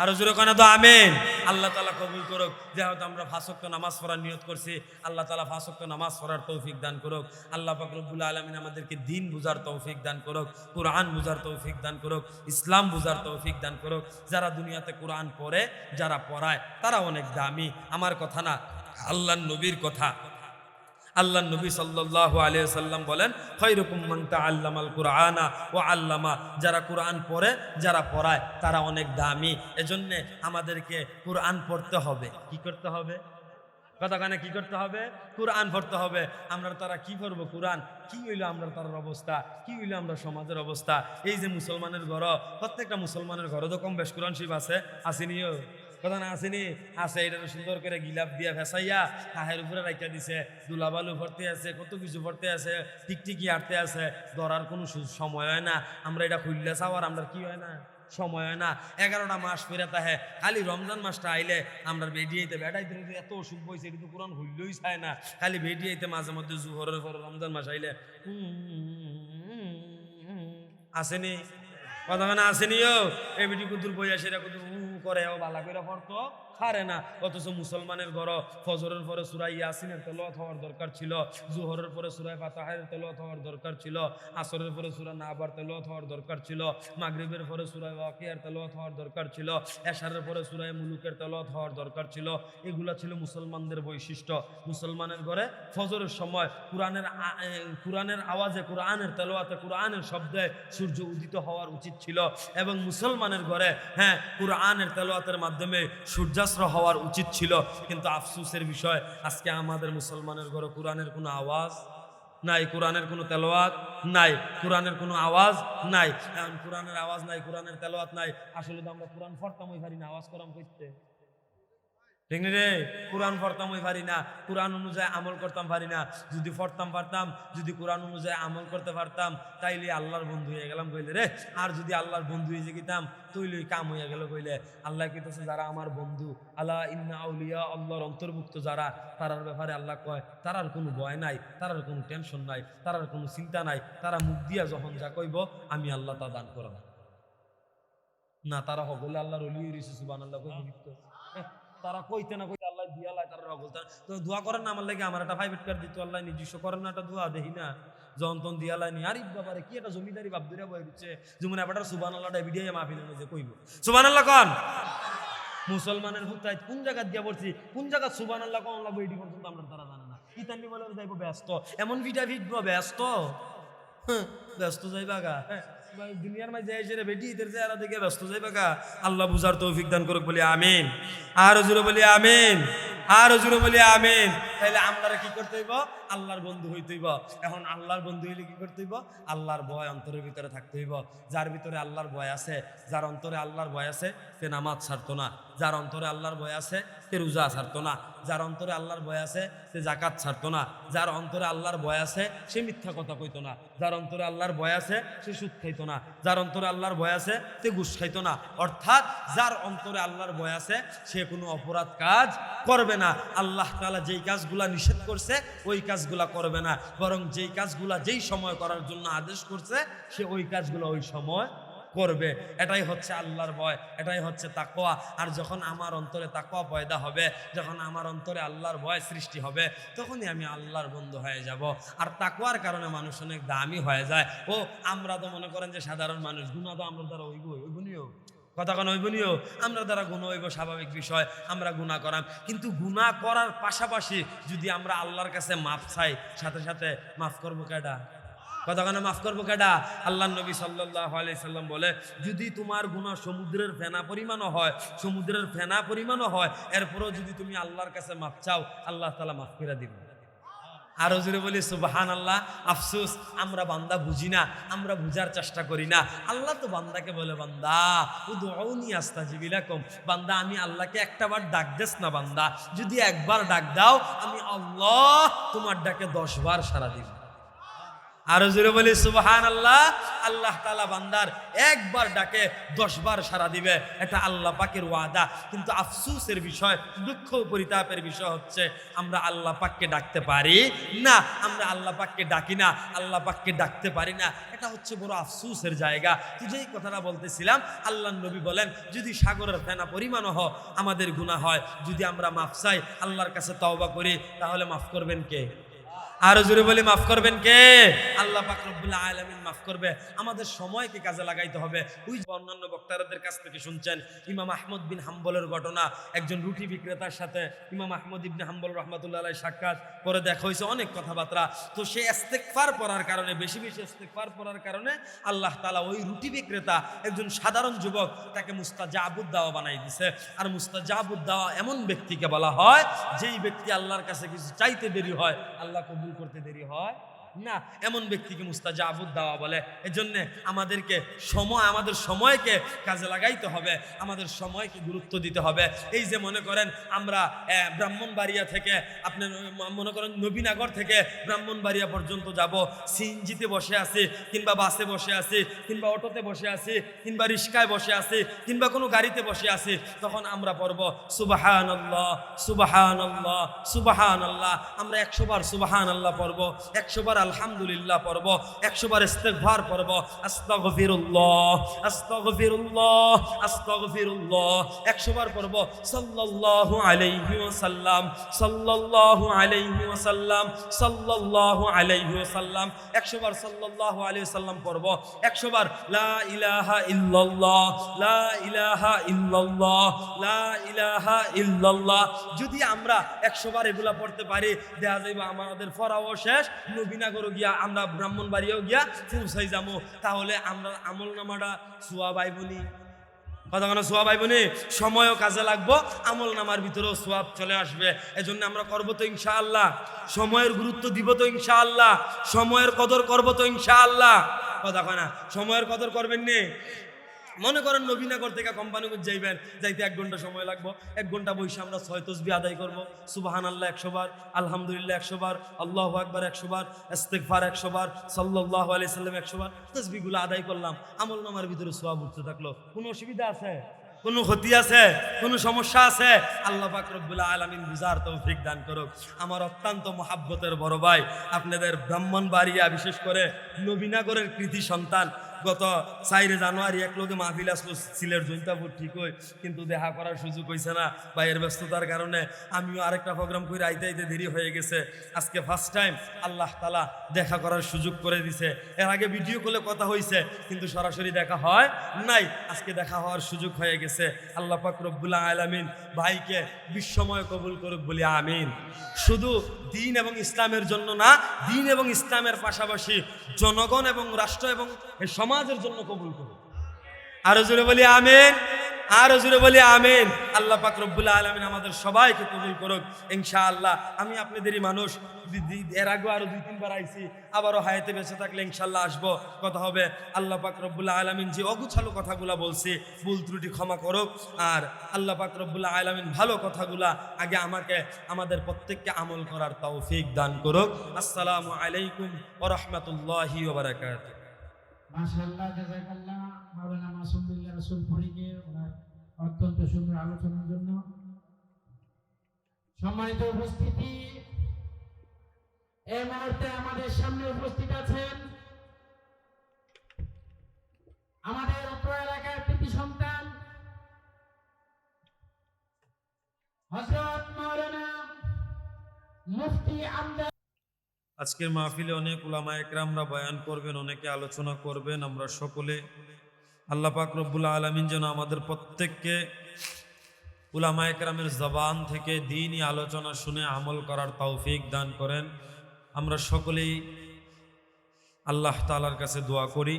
আরো জোরে কেন তো আমিন আল্লাহ তাআলা কবুল করুক যেহেতু আমরা 5 ওয়াক্ত নামাজ পড়ার নিয়ত করছি আল্লাহ তাআলা 5 ওয়াক্ত নামাজ পড়ার তৌফিক দান করুক আল্লাহ পাক রব্বুল আলামিন আমাদেরকে দ্বীন বুঝার তৌফিক দান করুক কুরআন বুঝার তৌফিক দান করুক ইসলাম বুঝার তৌফিক দান করুক যারা দুনিয়াতে কুরআন পড়ে যারা পড়ায় তারা অনেক দামি আমার কথা না আল্লাহর নবীর কথা আল্লাহ নবী সাল্লাল্লাহু আলাইহি ওয়াসাল্লাম বলেন খায়রুকুম মান তাআল্লামাল কুরআনা ওয়া আল্লামা যারা কুরআন পড়ে যারা পড়ায় তারা অনেক দামি এজন্য আমাদেরকে কুরআন পড়তে হবে কি করতে হবে কথাখানে কি করতে হবে কুরআন পড়তে হবে আমরা তারা কি করব কুরআন কি হইলো আমরা তার অবস্থা কি হইলো আমরা সমাজের অবস্থা এই যে মুসলমানের ঘর প্রত্যেকটা মুসলমানের ঘরে তো কম বেশ কুরআন শরীফ আছে আসেনিও কথা না আসেনি আছে এটা সুন্দর করে গিলাপ দিয়া ফেসাইয়া কাহের উপরে রাখা দিছে দুলাবালু ভরতে আছে কত কিছু ভরতে আছে টিকটিকি আটতে আছে ধরার কোনো সময় হয় না আমরা এটা খুললে চাওয়ার আমরা কি হয় না সময় হয় না 11টা মাস ফেরে তাহে খালি রমজান মাসটা আইলে আমরা বেডিয়াইতে বেড়াইতে এত অসুখ বইছে কিন্তু কোরআন হইলেই চায় না খালি বেডিয়াইতে মাঝে মধ্যে জুহরের পরে রমজান মাস আইলে আসেনি কথাখানে আসেনিও এই বেটি কুতুর বই আসে কুতু করে ও বালা করে পড়তো পারে না অথচ মুসলমানের ঘর ফজরের পরে সূরা ইয়াসিনের তেলাওয়াত হওয়ার দরকার ছিল জোহরের পরে সূরা ফাতিহার তেলাওয়াত হওয়ার দরকার ছিল আসরের পরে সূরা নাবার তেলাওয়াত হওয়ার দরকার ছিল মাগরিবের পরে সূরা ওয়াকিয়ার তেলাওয়াত হওয়ার দরকার ছিল এশারের পরে সূরা মুলুকের তেলাওয়াত হওয়ার দরকার ছিল এগুলা ছিল মুসলমানদের বৈশিষ্ট্য মুসলমানের ঘরে ফজরের সময় কুরআনের আওয়াজে কুরআনের তেলাওয়াতে কুরআনের শব্দে সূর্য উদিত হওয়ার উচিত ছিল এবং মুসলমানের ঘরে কুরআনের তেলাওয়াতের মাধ্যমে সূর্যাস্ত হওয়ার উচিত ছিল কিন্তু আফসোসের বিষয় আজকে আমাদের মুসলমানের ঘরে কুরআনের কোনো আওয়াজ নাই কোরআনের কোনো তেলাওয়াত নাই কোরআনের কোনো আওয়াজ নাই এখন কোরআনের আওয়াজ নাই কোরআনের তেলাওয়াত নাই আসলে তো আমরা কোরআন পড়তাম ওই পারি না আওয়াজ করাম করতে ঠিক রে কোরআন পড়তাম ওই পারি না কোরআন অনুযায়ী আমল করতাম পারি না যদি পড়তাম পারতাম যদি কোরআন অনুযায়ী আমল করতে পারতাম তাইলে আল্লাহর বন্ধু হয়ে গেলাম কইলে রে আর যদি আল্লাহর বন্ধু হয়ে যেতাম তৈলে কাম হয়ে গেল কইলে আল্লাহ কইতেছে যারা আমার বন্ধু আল্লাহ ইন্না আউলিয়া আল্লাহর অন্তর্ভুক্ত যারা তারার ব্যাপারে আল্লাহ কয় তারার কোনো ভয় নাই তারার কোনো টেনশন নাই তারার কোনো চিন্তা নাই তারা মুখ দিয়া যখন যা কইব আমি আল্লাহ তা দান করব না তারা হগলে আল্লাহর ওলি হইছে সুবহানাল্লাহ কই লিপ্ত তারা কইতে না কইতে আল্লাহ দিয়ালাই তারা বলতেন তো দোয়া করেন না আমার লাগে আমার একটা প্রাইভেট কার দিত আল্লাহ নিজস্ব করেন না একটা দোয়া দেখি না যন্তন দিয়ালাই নি আরে বাবারে কি একটা জমিদারি বাপ দুরা বই দিচ্ছে যেমন আবার সুবহানাল্লাহটা ভিডিও মাহফিল যে কইব সুবহানাল্লাহ কোন মুসলমানের হুতায় কোন জায়গা দিয়া পড়ছি কোন জায়গা সুবহানাল্লাহ কোন লাগবে এডি পর্যন্ত আমরা তারা জানে না ইতানি বলে যাইব ব্যস্ত এমন ভিডিও ভিডিও ব্যস্ত যাইবা গা দুনিয়ার মাঝে এসে বেটি এদের চেহারা দেখে ব্যস্ত যাইবা গা আল্লাহ বুঝার তৌফিক দান করুক বলি আমিন আর জোরে বলি আমিন আর জোরে বলি আমিন তাইলে আমরা কি করতে হইব আল্লাহর বন্ধু হইতে হইব এখন আল্লাহর বন্ধু হইলে কি করতে হইব আল্লাহর ভয় অন্তরের ভিতরে থাকতে হইব যার ভিতরে আল্লাহর ভয় আছে যার অন্তরে আল্লাহর ভয় আছে সে নামাজ ছাড়তো না যার অন্তরে আল্লাহর ভয় আছে সে রোজা ছাড়তো না যার অন্তরে আল্লাহর ভয় আছে সে যাকাত ছাড়তো না যার অন্তরে আল্লাহর ভয় আছে সে মিথ্যা কথা কইতো না যার অন্তরে আল্লাহর ভয় আছে সে সুদ খাইতো না যার অন্তরে আল্লাহর ভয় আছে সে ঘুষ খাইতো না অর্থাৎ যার অন্তরে আল্লাহর ভয় আছে সে কোনো অপরাধ কাজ করবে না আল্লাহ তাআলা যেই কাজগুলা নিষেধ করছে ওই কাজগুলা করবে না বরং যেই কাজগুলা যেই সময় করার জন্য আদেশ করছে সে ওই কাজগুলো ওই সময় করবে এটাই হচ্ছে আল্লাহর ভয় এটাই হচ্ছে তাকওয়া আর যখন আমার অন্তরে তাকওয়া পয়দা হবে যখন আমার অন্তরে আল্লাহর ভয় সৃষ্টি হবে তখনই আমি আল্লাহর বন্ধু হয়ে যাব আর তাকওয়ার কারণে মানুষ অনেক দামি হয়ে যায় ও আমরা তো মনে করেন যে সাধারণ মানুষ গুনাহ তো আমরা দ্বারা ওইগুনিও কথা কোন ওইগুনিও আমরা দ্বারা গুনাহ হইব স্বাভাবিক বিষয় আমরা গুনাহ করাম কিন্তু গুনাহ করার পাশাপাশি যদি আমরা আল্লাহর কাছে মাফ চাই সাথে সাথে মাফ করবো কেডা কতখানা মাফ করবো কেডা? আল্লাহ নবী সাল্লাল্লাহু আলাইহি সাল্লাম বলে, যদি তোমার গুনাহ সমুদ্রের ফেনা পরিমাণও হয়, সমুদ্রের ফেনা পরিমাণও হয়, এরপরও যদি তুমি আল্লাহর কাছে মাফ চাও, আল্লাহ তাআলা মাফ করে দিবেন। আরো জোরে বলি সুবহানাল্লাহ। আফসোস, আমরা বান্দা বুঝি না, আমরা বুঝার চেষ্টা করি না। আল্লাহ তো বান্দাকে বলে, বান্দা উদউনি আস্তাজিব লাকুম, বান্দা আমি আল্লাহকে একটাবার ডাক দেস না বান্দা, যদি একবার ডাক দাও আমি আল্লাহ তোমার ডাকে 10 বার সাড়া দিব। আরো জোরে বলি সুবহানাল্লাহ। আল্লাহ তাআলা বান্দার একবার ডাকে 10 বার সাড়া দিবে, এটা আল্লাহ পাকের ওয়াদা। কিন্তু আফসোসের বিষয়, দুঃখ পরিতাপের বিষয় হচ্ছে আমরা আল্লাহ পাককে ডাকতে পারি না, আমরা আল্লাহ পাককে ডাকি না, আল্লাহ পাককে ডাকতে পারি না। এটা হচ্ছে বড় আফসোসের জায়গা। তো যেই কথাটা বলতেছিলাম, আল্লাহর নবী বলেন, যদি সাগরের ফেনা পরিমাণও হয় আমাদের গুনাহ হয়, যদি আমরা মাফ চাই, আল্লাহর কাছে তওবা করি, তাহলে মাফ করবেন কে? আরো জোরে বলি মাফ করবেন কে? আল্লাহ পাক রব্বুল আলামিন মাফ করবে। আমাদের সময়কে কাজে লাগাইতে হবে। ওই অন্যান্য বক্তাদের কাছ থেকে শুনছেন ইমাম আহমদ বিন হাম্বলের ঘটনা, একজন রুটি বিক্রেতার সাথে ইমাম আহমদ ইবনে হাম্বল রাহমাতুল্লাহ আলাইহি সাক্ষাৎ, পরে দেখা হয়েছে অনেক কথাবার্তা। তো সে ইস্তেগফার পড়ার কারণে, বেশি বেশি ইস্তেগফার পড়ার কারণে আল্লাহ তাআলা ওই রুটি বিক্রেতা, একজন সাধারণ যুবক, তাকে মুস্তাজাবুদ দাওয়া বানাই দিছে। আর মুস্তাজাবুদ দাওয়া এমন ব্যক্তিকে বলা হয় যেই ব্যক্তি আল্লাহর কাছে কিছু চাইতে দেরি হয়, আল্লাহ কবুল করতে দেরি হয় না, এমন ব্যক্তিকে মুস্তাজাবুদ দাওয়া বলে। এজন্য আমাদেরকে আমাদের সময়কে কাজে লাগাইতে হবে, আমাদের সময়কে গুরুত্ব দিতে হবে। এই যে মনে করেন আমরা ব্রাহ্মণবাড়িয়া থেকে, আপনি মনে করেন নবীনগর থেকে ব্রাহ্মণবাড়িয়া পর্যন্ত যাব, সিএনজিতে বসে আছি, কিংবা বাসে বসে আছি, কিংবা অটোতে বসে আছি, কিংবা রিস্কায় বসে আছি, কিংবা কোনো গাড়িতে বসে আছি, তখন আমরা পড়ব সুবহানাল্লাহ সুবহানাল্লাহ সুবহানাল্লাহ। আমরা 100 বার সুবহানাল্লাহ পড়ব, 100 বার আলহামদুলিল্লাহ পড়ব, 100 বার ইস্তিগফার পড়ব, আস্তাগফিরুল্লাহ আস্তাগফিরুল্লাহ আস্তাগফিরুল্লাহ, 100 বার পড়ব সাল্লাল্লাহু আলাইহি ওয়াসাল্লাম সাল্লাল্লাহু আলাইহি ওয়াসাল্লাম সাল্লাল্লাহু আলাইহি ওয়াসাল্লাম, 100 বার সাল্লাল্লাহু আলাইহি ওয়াসাল্লাম পড়ব, 100 বার লা ইলাহা ইল্লাল্লাহ লা ইলাহা ইল্লাল্লাহ লা ইলাহা ইল্লাল্লাহ। যদি আমরা 100 বার এগুলা পড়তে পারি, দেখা যাবে আমাদের পড়াও শেষ, নবীনগর গিয়া আমরা ব্রাহ্মণবাড়িয়াও গিয়া পৌঁছাই যাবো। তাহলে আমরা আমল নামাটা সোয়াব আইবনি, কথা কোনো সোয়াব আইবনি, সময়ও কাজে লাগবো, আমল নামার ভিতরেও সোয়াব চলে আসবে। এজন্য আমরা করবো তো ইনশাআল্লাহ, সময়ের গুরুত্ব দিব তো ইনশাআল্লাহ, সময়ের কদর করবো তো ইনশাআল্লাহ, কথা কয় না? সময়ের কদর করবেন নি? মনে করেন নবীনগর থেকে কোম্পানিগঞ্জ যাইবেন, যাইতে 1 ঘন্টা সময় লাগবো, 1 ঘন্টা বসে আমরা 6 তাসবিহ আদায় করবো, সুবহানাল্লাহ 100 বার, আলহামদুলিল্লাহ 100 বার, আল্লাহু আকবার 100 বার, ইস্তিগফার 100 বার, সাল্লাল্লাহু আলাইহি সাল্লাম 100 বার, তাসবিহগুলো আদায় করলাম, আমল নামার ভিতরে সওয়াব উঠতে থাকলো। কোনো অসুবিধা আছে? কোনো ক্ষতি আছে? কোনো সমস্যা আছে? আল্লাহ পাক রব্বুল আলামিন বুঝার তৌফিক দান করুক। আমার অত্যন্ত মহাব্বতের বড় ভাই, আপনাদের ব্রাহ্মণবাড়িয়া, বিশেষ করে নবীনগরের কৃতি সন্তান, গত 4 জানুয়ারি এক লোকে মাহফিল আসলো সিলেট জৈন্তাপুর, ঠিক হয়, কিন্তু দেখা করার সুযোগ হয়েছে না ভাইয়ের ব্যস্ততার কারণে। আমিও আরেকটা প্রোগ্রাম করে আইতে আইতে দেরি হয়ে গেছে। আজকে ফার্স্ট টাইম আল্লাহ তাআলা দেখা করার সুযোগ করে দিছে। এর আগে ভিডিও কলে কথা হয়েছে, কিন্তু সরাসরি দেখা হয় নাই। আজকে দেখা হওয়ার সুযোগ হয়ে গেছে। আল্লাহ পাক রব্বুল আলামিন ভাইকে বিশ্বময় কবুল করুক বলি আমিন। শুধু দ্বীন এবং ইসলামের জন্য না, দ্বীন এবং ইসলামের পাশাপাশি জনগণ এবং রাষ্ট্র এবং সমাজের জন্য কবুল করুন। আরো জোরে বলি আমিন, আরো জোরে বলি আমিন। আল্লাহ পাক রব্বুল আলামিন আমাদের সবাইকে কবুল করুক ইনশাআল্লাহ। আমি আপনাদেরই মানুষ, এর আগে আরো 2-3 বার আইছি, আবারও হায়াতে বেঁচে থাকলে ইনশাআল্লাহ আসবো, কথা হবে। আল্লাহ পাক রব্বুল আলামিন যে অগুছালো কথাগুলা বলছি, ভুল ত্রুটি ক্ষমা করুক। আর আল্লাহ পাক রব্বুল আলামিন ভালো কথাগুলা আগে আমাকে, আমাদের প্রত্যেককে আমল করার তৌফিক দান করুক। আসসালামু আলাইকুম ওয়া রাহমাতুল্লাহি ওয়া বারাকাতুহু। মাশাআল্লাহ, জাযাকাল্লাহ মাওলানা মাসুম বিল্লাহ রাসূল ফরিকে ওনার অত্যন্ত সুন্দর আলোচনার জন্য। সম্মানিত উপস্থিতি, এই মুহূর্তে আমাদের সামনে উপস্থিত আছেন আমাদের অত্র এলাকার কৃতি সন্তান হযরত মাওলানা মুফতি আমদাদ। আজকের মাহফিলে অনেক উলামা একরামরা বয়ান করবেন, অনেকে আলোচনা করবেন। আমরা সকলে আল্লাহ পাক রব্বুল আলামিন যেন আমাদের প্রত্যেককে উলামা একরামের জবান থেকে দ্বীনি আলোচনা শুনে আমল করার তৌফিক দান করেন। আমরা সকলেই আল্লাহ তাআলার কাছে দোয়া করি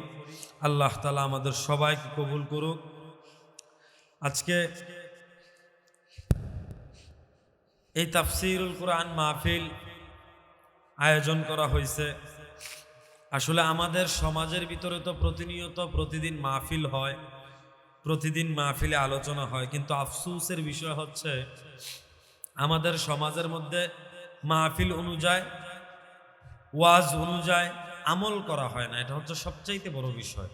আল্লাহ তাআলা আমাদের সবাইকে কবুল করুক। আজকে এই তাফসীরুল কুরআন মাহফিল আয়োজন করা হয়েছে। আসলে আমাদের সমাজের ভিতরে তো প্রতিনিয়ত প্রতিদিন মাহফিল হয়, প্রতিদিন মাহফিলে আলোচনা হয়, কিন্তু আফসোসের বিষয় হচ্ছে আমাদের সমাজের মধ্যে মাহফিল অনুযায়ী ওয়াজ অনুযায়ী আমল করা হয় না। এটা হচ্ছে সবচাইতে বড় বিষয়।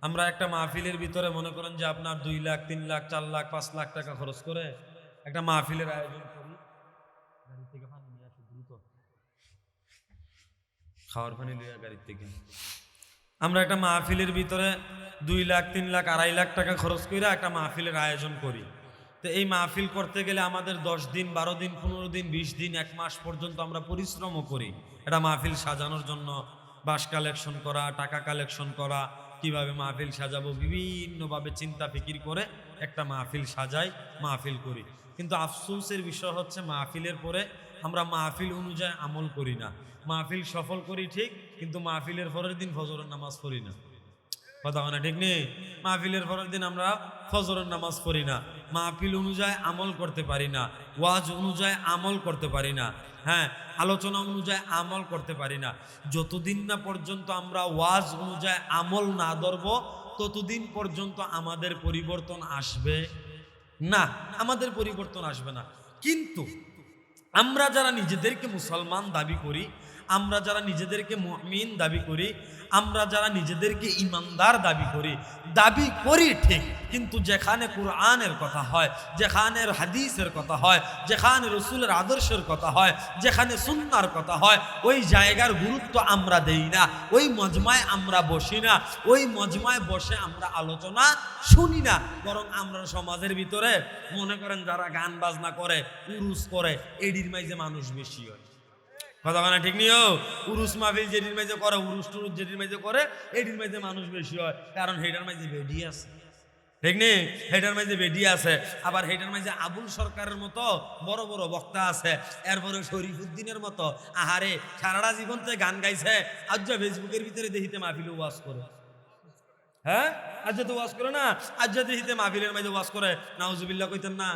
আমরা একটা মাহফিলের ভিতরে মনে করেন যে আপনার 2 লাখ 3 লাখ 4 লাখ 5 লাখ টাকা খরচ করে একটা মাহফিলের আয়োজন করি। গাড়ি থেকে পানি নিয়ে আসো দ্রুত, খাওয়ার পানি লিয়া গাড়ির থেকে। আমরা একটা মাহফিলের ভিতরে 2 লাখ 3 লাখ 2.5 লাখ টাকা খরচ করে একটা মাহফিলের আয়োজন করি। তো এই মাহফিল করতে গেলে আমাদের 10 দিন 12 দিন 15 দিন 20 দিন 1 মাস পর্যন্ত আমরা পরিশ্রমও করি এটা মাহফিল সাজানোর জন্য। বাস কালেকশন করা, টাকা কালেকশন করা, কিভাবে মাহফিল সাজাবো, বিভিন্নভাবে চিন্তা ফিকির করে একটা মাহফিল সাজাই, মাহফিল করি। কিন্তু আফসোসের বিষয় হচ্ছে মাহফিলের পরে আমরা মাহফিল অনুযায়ী আমল করি না। মাহফিল সফল করি ঠিক, কিন্তু মাহফিলের পরের দিন ফজরের নামাজ পড়ি না। কথা হয় না, ঠিক নেই? মাহফিলের পরের দিন আমরা ফজরের নামাজ পড়ি না, মাহফিল অনুযায়ী আমল করতে পারি না, ওয়াজ অনুযায়ী আমল করতে পারি না, হ্যাঁ, আলোচনা অনুযায়ী আমল করতে পারি না। যতদিন না পর্যন্ত আমরা ওয়াজ অনুযায়ী আমল না ধরব ততদিন পর্যন্ত আমাদের পরিবর্তন আসবে না, আমাদের পরিবর্তন আসবে না। কিন্তু আমরা যারা নিজেদেরকে মুসলমান দাবি করি, আমরা যারা নিজেদেরকে মুমিন দাবি করি, আমরা যারা নিজেদেরকে ইমানদার দাবি করি ঠিক, কিন্তু যেখানে কুরআনের কথা হয়, যেখানে হাদিসের কথা হয়, যেখানে রসুলের আদর্শের কথা হয়, যেখানে সুন্নাহর কথা হয়, ওই জায়গার গুরুত্ব আমরা দেই না। ওই মজমায় আমরা বসি না, ওই মজমায় বসে আমরা আলোচনা শুনি না। বরং আমরা সমাজের ভিতরে মনে করেন যারা গান বাজনা করে, উরুস করে, এডির মাঝে মানুষ বেশি হয়। কথা বলা ঠিক নিও? উরুস মাহফিল যেটির মাঝে করে, উরুস টুরুস যেটির মাঝে করে, এটির মাঝে মানুষ বেশি হয়, কারণ হেটার মাঝে বেডি আছে, ঠিক নেই? হেটার মাঝে বেডি আছে, আবার হেটার মাঝে আবুল সরকারের মতো বড় বড় বক্তা আছে, এরপরে শরীফুদ্দিনের মতো আহারে সারাটা জীবন থেকে গান গাইছে, আজ ফেসবুকের ভিতরে দেখিতে মাহফিল ওয়াজ করে। হ্যাঁ, আজ তো ওয়াজ করে না, আজ দেখিতে মাহফিলের মাঝে ওয়াজ করে, নাউজুবিল্লাহ কইতেন না?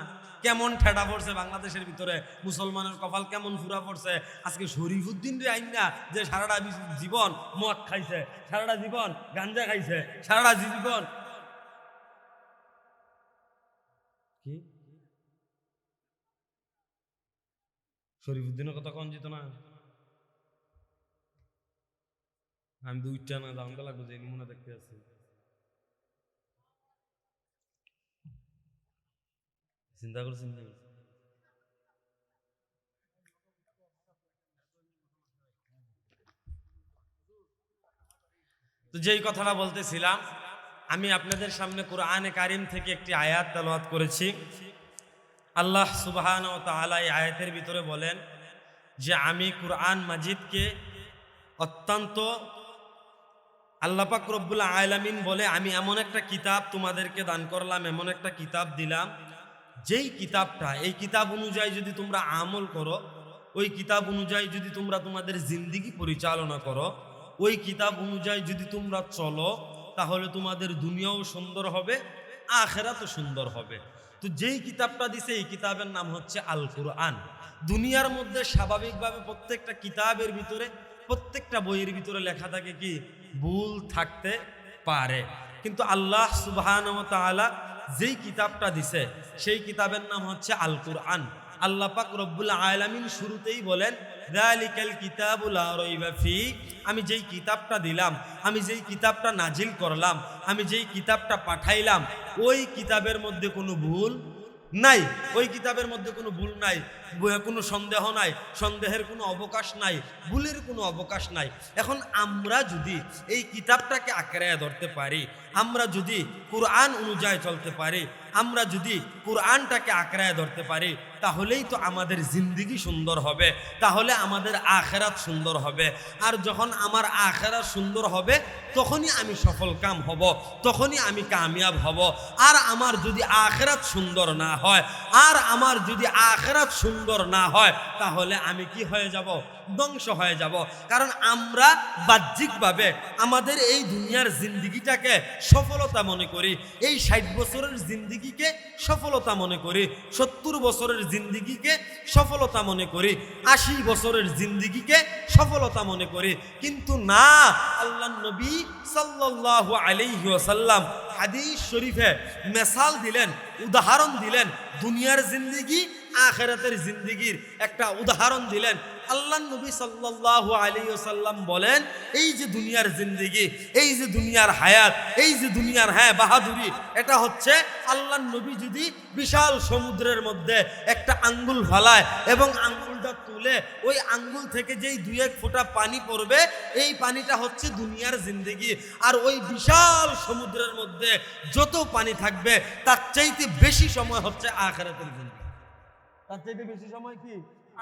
কেমন ঠেটা পড়ছে বাংলাদেশের ভিতরে, মুসলমানের কপাল কেমন ফুরা পড়ছে। আজকে শরীফুদ্দিন রে আইন না, যে সারাটা জীবন মদ খাইছে, সারাটা জীবন গাঞ্জা খাইছে, সারাটা জীবন কি শরীফুদ্দিনের কথা কন যেত না? আমি 2টা না দাম লাগবো যে নমুনা দেখতে আছি। চিন্তা করছেন না? তো যেই কথাটা বলতেছিলাম, আমি আপনাদের সামনে কোরআনে কারিম থেকে একটি আয়াত তেলাওয়াত করেছি। আল্লাহ সুবহানাহু ওয়া তাআলা এই আয়াতের ভিতরে বলেন যে আমি কোরআন মাজিদকে অত্যন্ত, আল্লাহ পাক রব্বুল আলামিন বলে আমি এমন একটা কিতাব তোমাদেরকে দান করলাম, এমন একটা কিতাব দিলাম, যেই কিতাবটা, এই কিতাব অনুযায়ী যদি তোমরা আমল করো, ওই কিতাব অনুযায়ী যদি তোমরা তোমাদের জিন্দেগি পরিচালনা করো, ওই কিতাব অনুযায়ী যদি তোমরা চলো, তাহলে তোমাদের দুনিয়াও সুন্দর হবে, আখিরাতও সুন্দর হবে। তো যেই কিতাবটা দিছে এই কিতাবের নাম হচ্ছে আল কুরআন। দুনিয়ার মধ্যে স্বাভাবিকভাবে প্রত্যেকটা কিতাবের ভিতরে, প্রত্যেকটা বইয়ের ভিতরে লেখা থাকে কি ভুল থাকতে পারে, কিন্তু আল্লাহ সুবহানাহু ওয়া তাআলা যেই কিতাবটা দিছে সেই কিতাবের নাম হচ্ছে আল কুরআন। আল্লাহ পাক রব্বুল আলামিন শুরুতেই বলেন যালিকাল কিতাবু লা রাইবা ফি, আমি যেই কিতাবটা দিলাম, আমি যেই কিতাবটা নাজিল করলাম, আমি যেই কিতাবটা পাঠাইলাম, ওই কিতাবের মধ্যে কোনো ভুল নাই, ওই কিতাবের মধ্যে কোনো ভুল নাই, কোনো সন্দেহ নাই, সন্দেহের কোনো অবকাশ নাই, ভুলের কোনো অবকাশ নাই। এখন আমরা যদি এই কিতাবটাকে আঁকড়ায় ধরতে পারি, আমরা যদি কোরআন অনুযায়ী চলতে পারি, আমরা যদি কোরআনটাকে আঁকড়ায় ধরতে পারি, তাহলেই তো আমাদের জিন্দিগি সুন্দর হবে, তাহলে আমাদের আখেরাত সুন্দর হবে। আর যখন আমার আখেরাত সুন্দর হবে তখনই আমি সফল কাম হব, তখনই আমি কামিয়াব হব। আর আমার যদি আখেরাত সুন্দর না হয়, আর আমার যদি আখেরাত সুন্দর না হয়, তাহলে আমি কি হয়ে যাব? ধ্বংস হয়ে যাব। কারণ আমরা বাহ্যিকভাবে আমাদের এই দুনিয়ার জিন্দিগিটাকে সফলতা মনে করি, এই 60 বছরের জিন্দিগিকে সফলতা মনে করি, 70 বছরের জিন্দিগিকে সফলতা মনে করি, 80 বছরের জিন্দিগিকে সফলতা মনে করি। কিন্তু না, আল্লাহর নবী সাল্লাল্লাহু আলাইহি ওয়াসাল্লাম হাদিস শরীফে মিসাল দিলেন, উদাহরণ দিলেন, দুনিয়ার জিন্দিগি আখিরাতের জিন্দিগির একটা উদাহরণ দিলেন। আল্লাহর নবী সাল্লাল্লাহু আলাইহি ওয়াসাল্লাম বলেন, এই যে দুনিয়ার জিন্দিগি, এই যে দুনিয়ার হায়াত, এই যে দুনিয়ার বাহাদুরি, এটা হচ্ছে আল্লাহর নবী যদি বিশাল সমুদ্রের মধ্যে একটা আঙ্গুল ফালায় এবং আঙ্গুলটা তুলে ওই আঙ্গুল থেকে যেই 2-1 ফোঁটা পানি পড়বে, এই পানিটা হচ্ছে দুনিয়ার জিন্দিগি। আর ওই বিশাল সমুদ্রের মধ্যে যত পানি থাকবে তার চাইতে বেশি সময় হচ্ছে আখিরাতের জিন্দিগি। তার চাইতে বেশি সময় কি?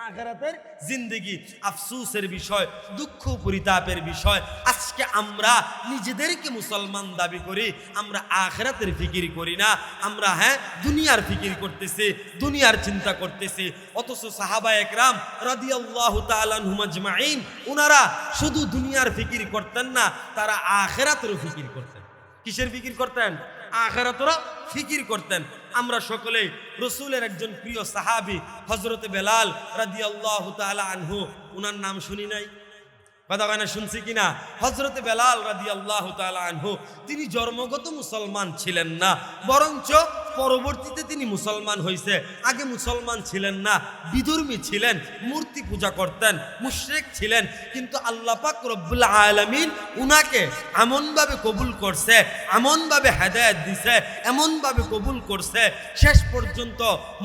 আখিরাতের জিন্দিগি। আফসোসের বিষয়, দুঃখ পরিতাপের বিষয়, আজকে আমরা নিজেদেরকে মুসলমান দাবি করি, আমরা আখিরাতের ফিকির করি না। আমরা দুনিয়ার ফিকির করতেছি, দুনিয়ার চিন্তা করতেছি। অথচ সাহাবায়ে একরাম রাদিয়াল্লাহু তাআলা আনহুম আজমাইন, ওনারা শুধু দুনিয়ার ফিকির করতেন না, তারা আখিরাতেরও ফিকির করতেন। কিসের ফিকির করতেন? আখিরাতেরও ফিকির করতেন। আমরা সকলেই রসুলের একজন প্রিয় সাহাবী হযরতে বেলাল রাদিয়াল্লাহু তাআলা আনহু, উনার নাম শুনি নাই? কথা কেন শুনছি কিনা? হযরতে বেলাল রাদিয়াল্লাহু তাআলা আনহু তিনি জন্মগত মুসলমান ছিলেন না, বরঞ্চ পরবর্তীতে তিনি মুসলমান হয়েছে। আগে মুসলমান ছিলেন না, বিধর্মী ছিলেন, মূর্তি পূজা করতেন, মুশরিক ছিলেন। কিন্তু আল্লাহ পাক রব্বুল আলামিন উনাকে এমনভাবে কবুল করছে, এমনভাবে হেদায়েত দিছে, এমনভাবে কবুল করছে, শেষ পর্যন্ত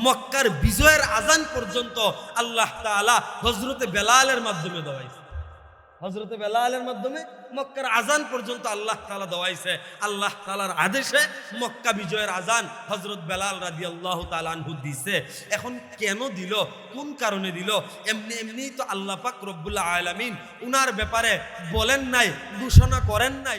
মক্কার বিজয়ের আজান পর্যন্ত আল্লাহ তাআলা হযরতে বেলালের মাধ্যমে দেওয়াইছে। হযরতে বেলালের মাধ্যমে মক্কার আজান পর্যন্ত আল্লাহ তাআলা দেওয়াইছে। আল্লাহ তাআলার আদেশে মক্কা বিজয়ের আজান হযরত বেলাল রাদিয়াল্লাহু তাআলা আনহু দিছে। এখন কেন দিল, কোন কারণে দিল? এমনি তো আল্লাহ পাক রব্বুল আলামিন উনার ব্যাপারে বলেন নাই, ঘোষণা করেন নাই।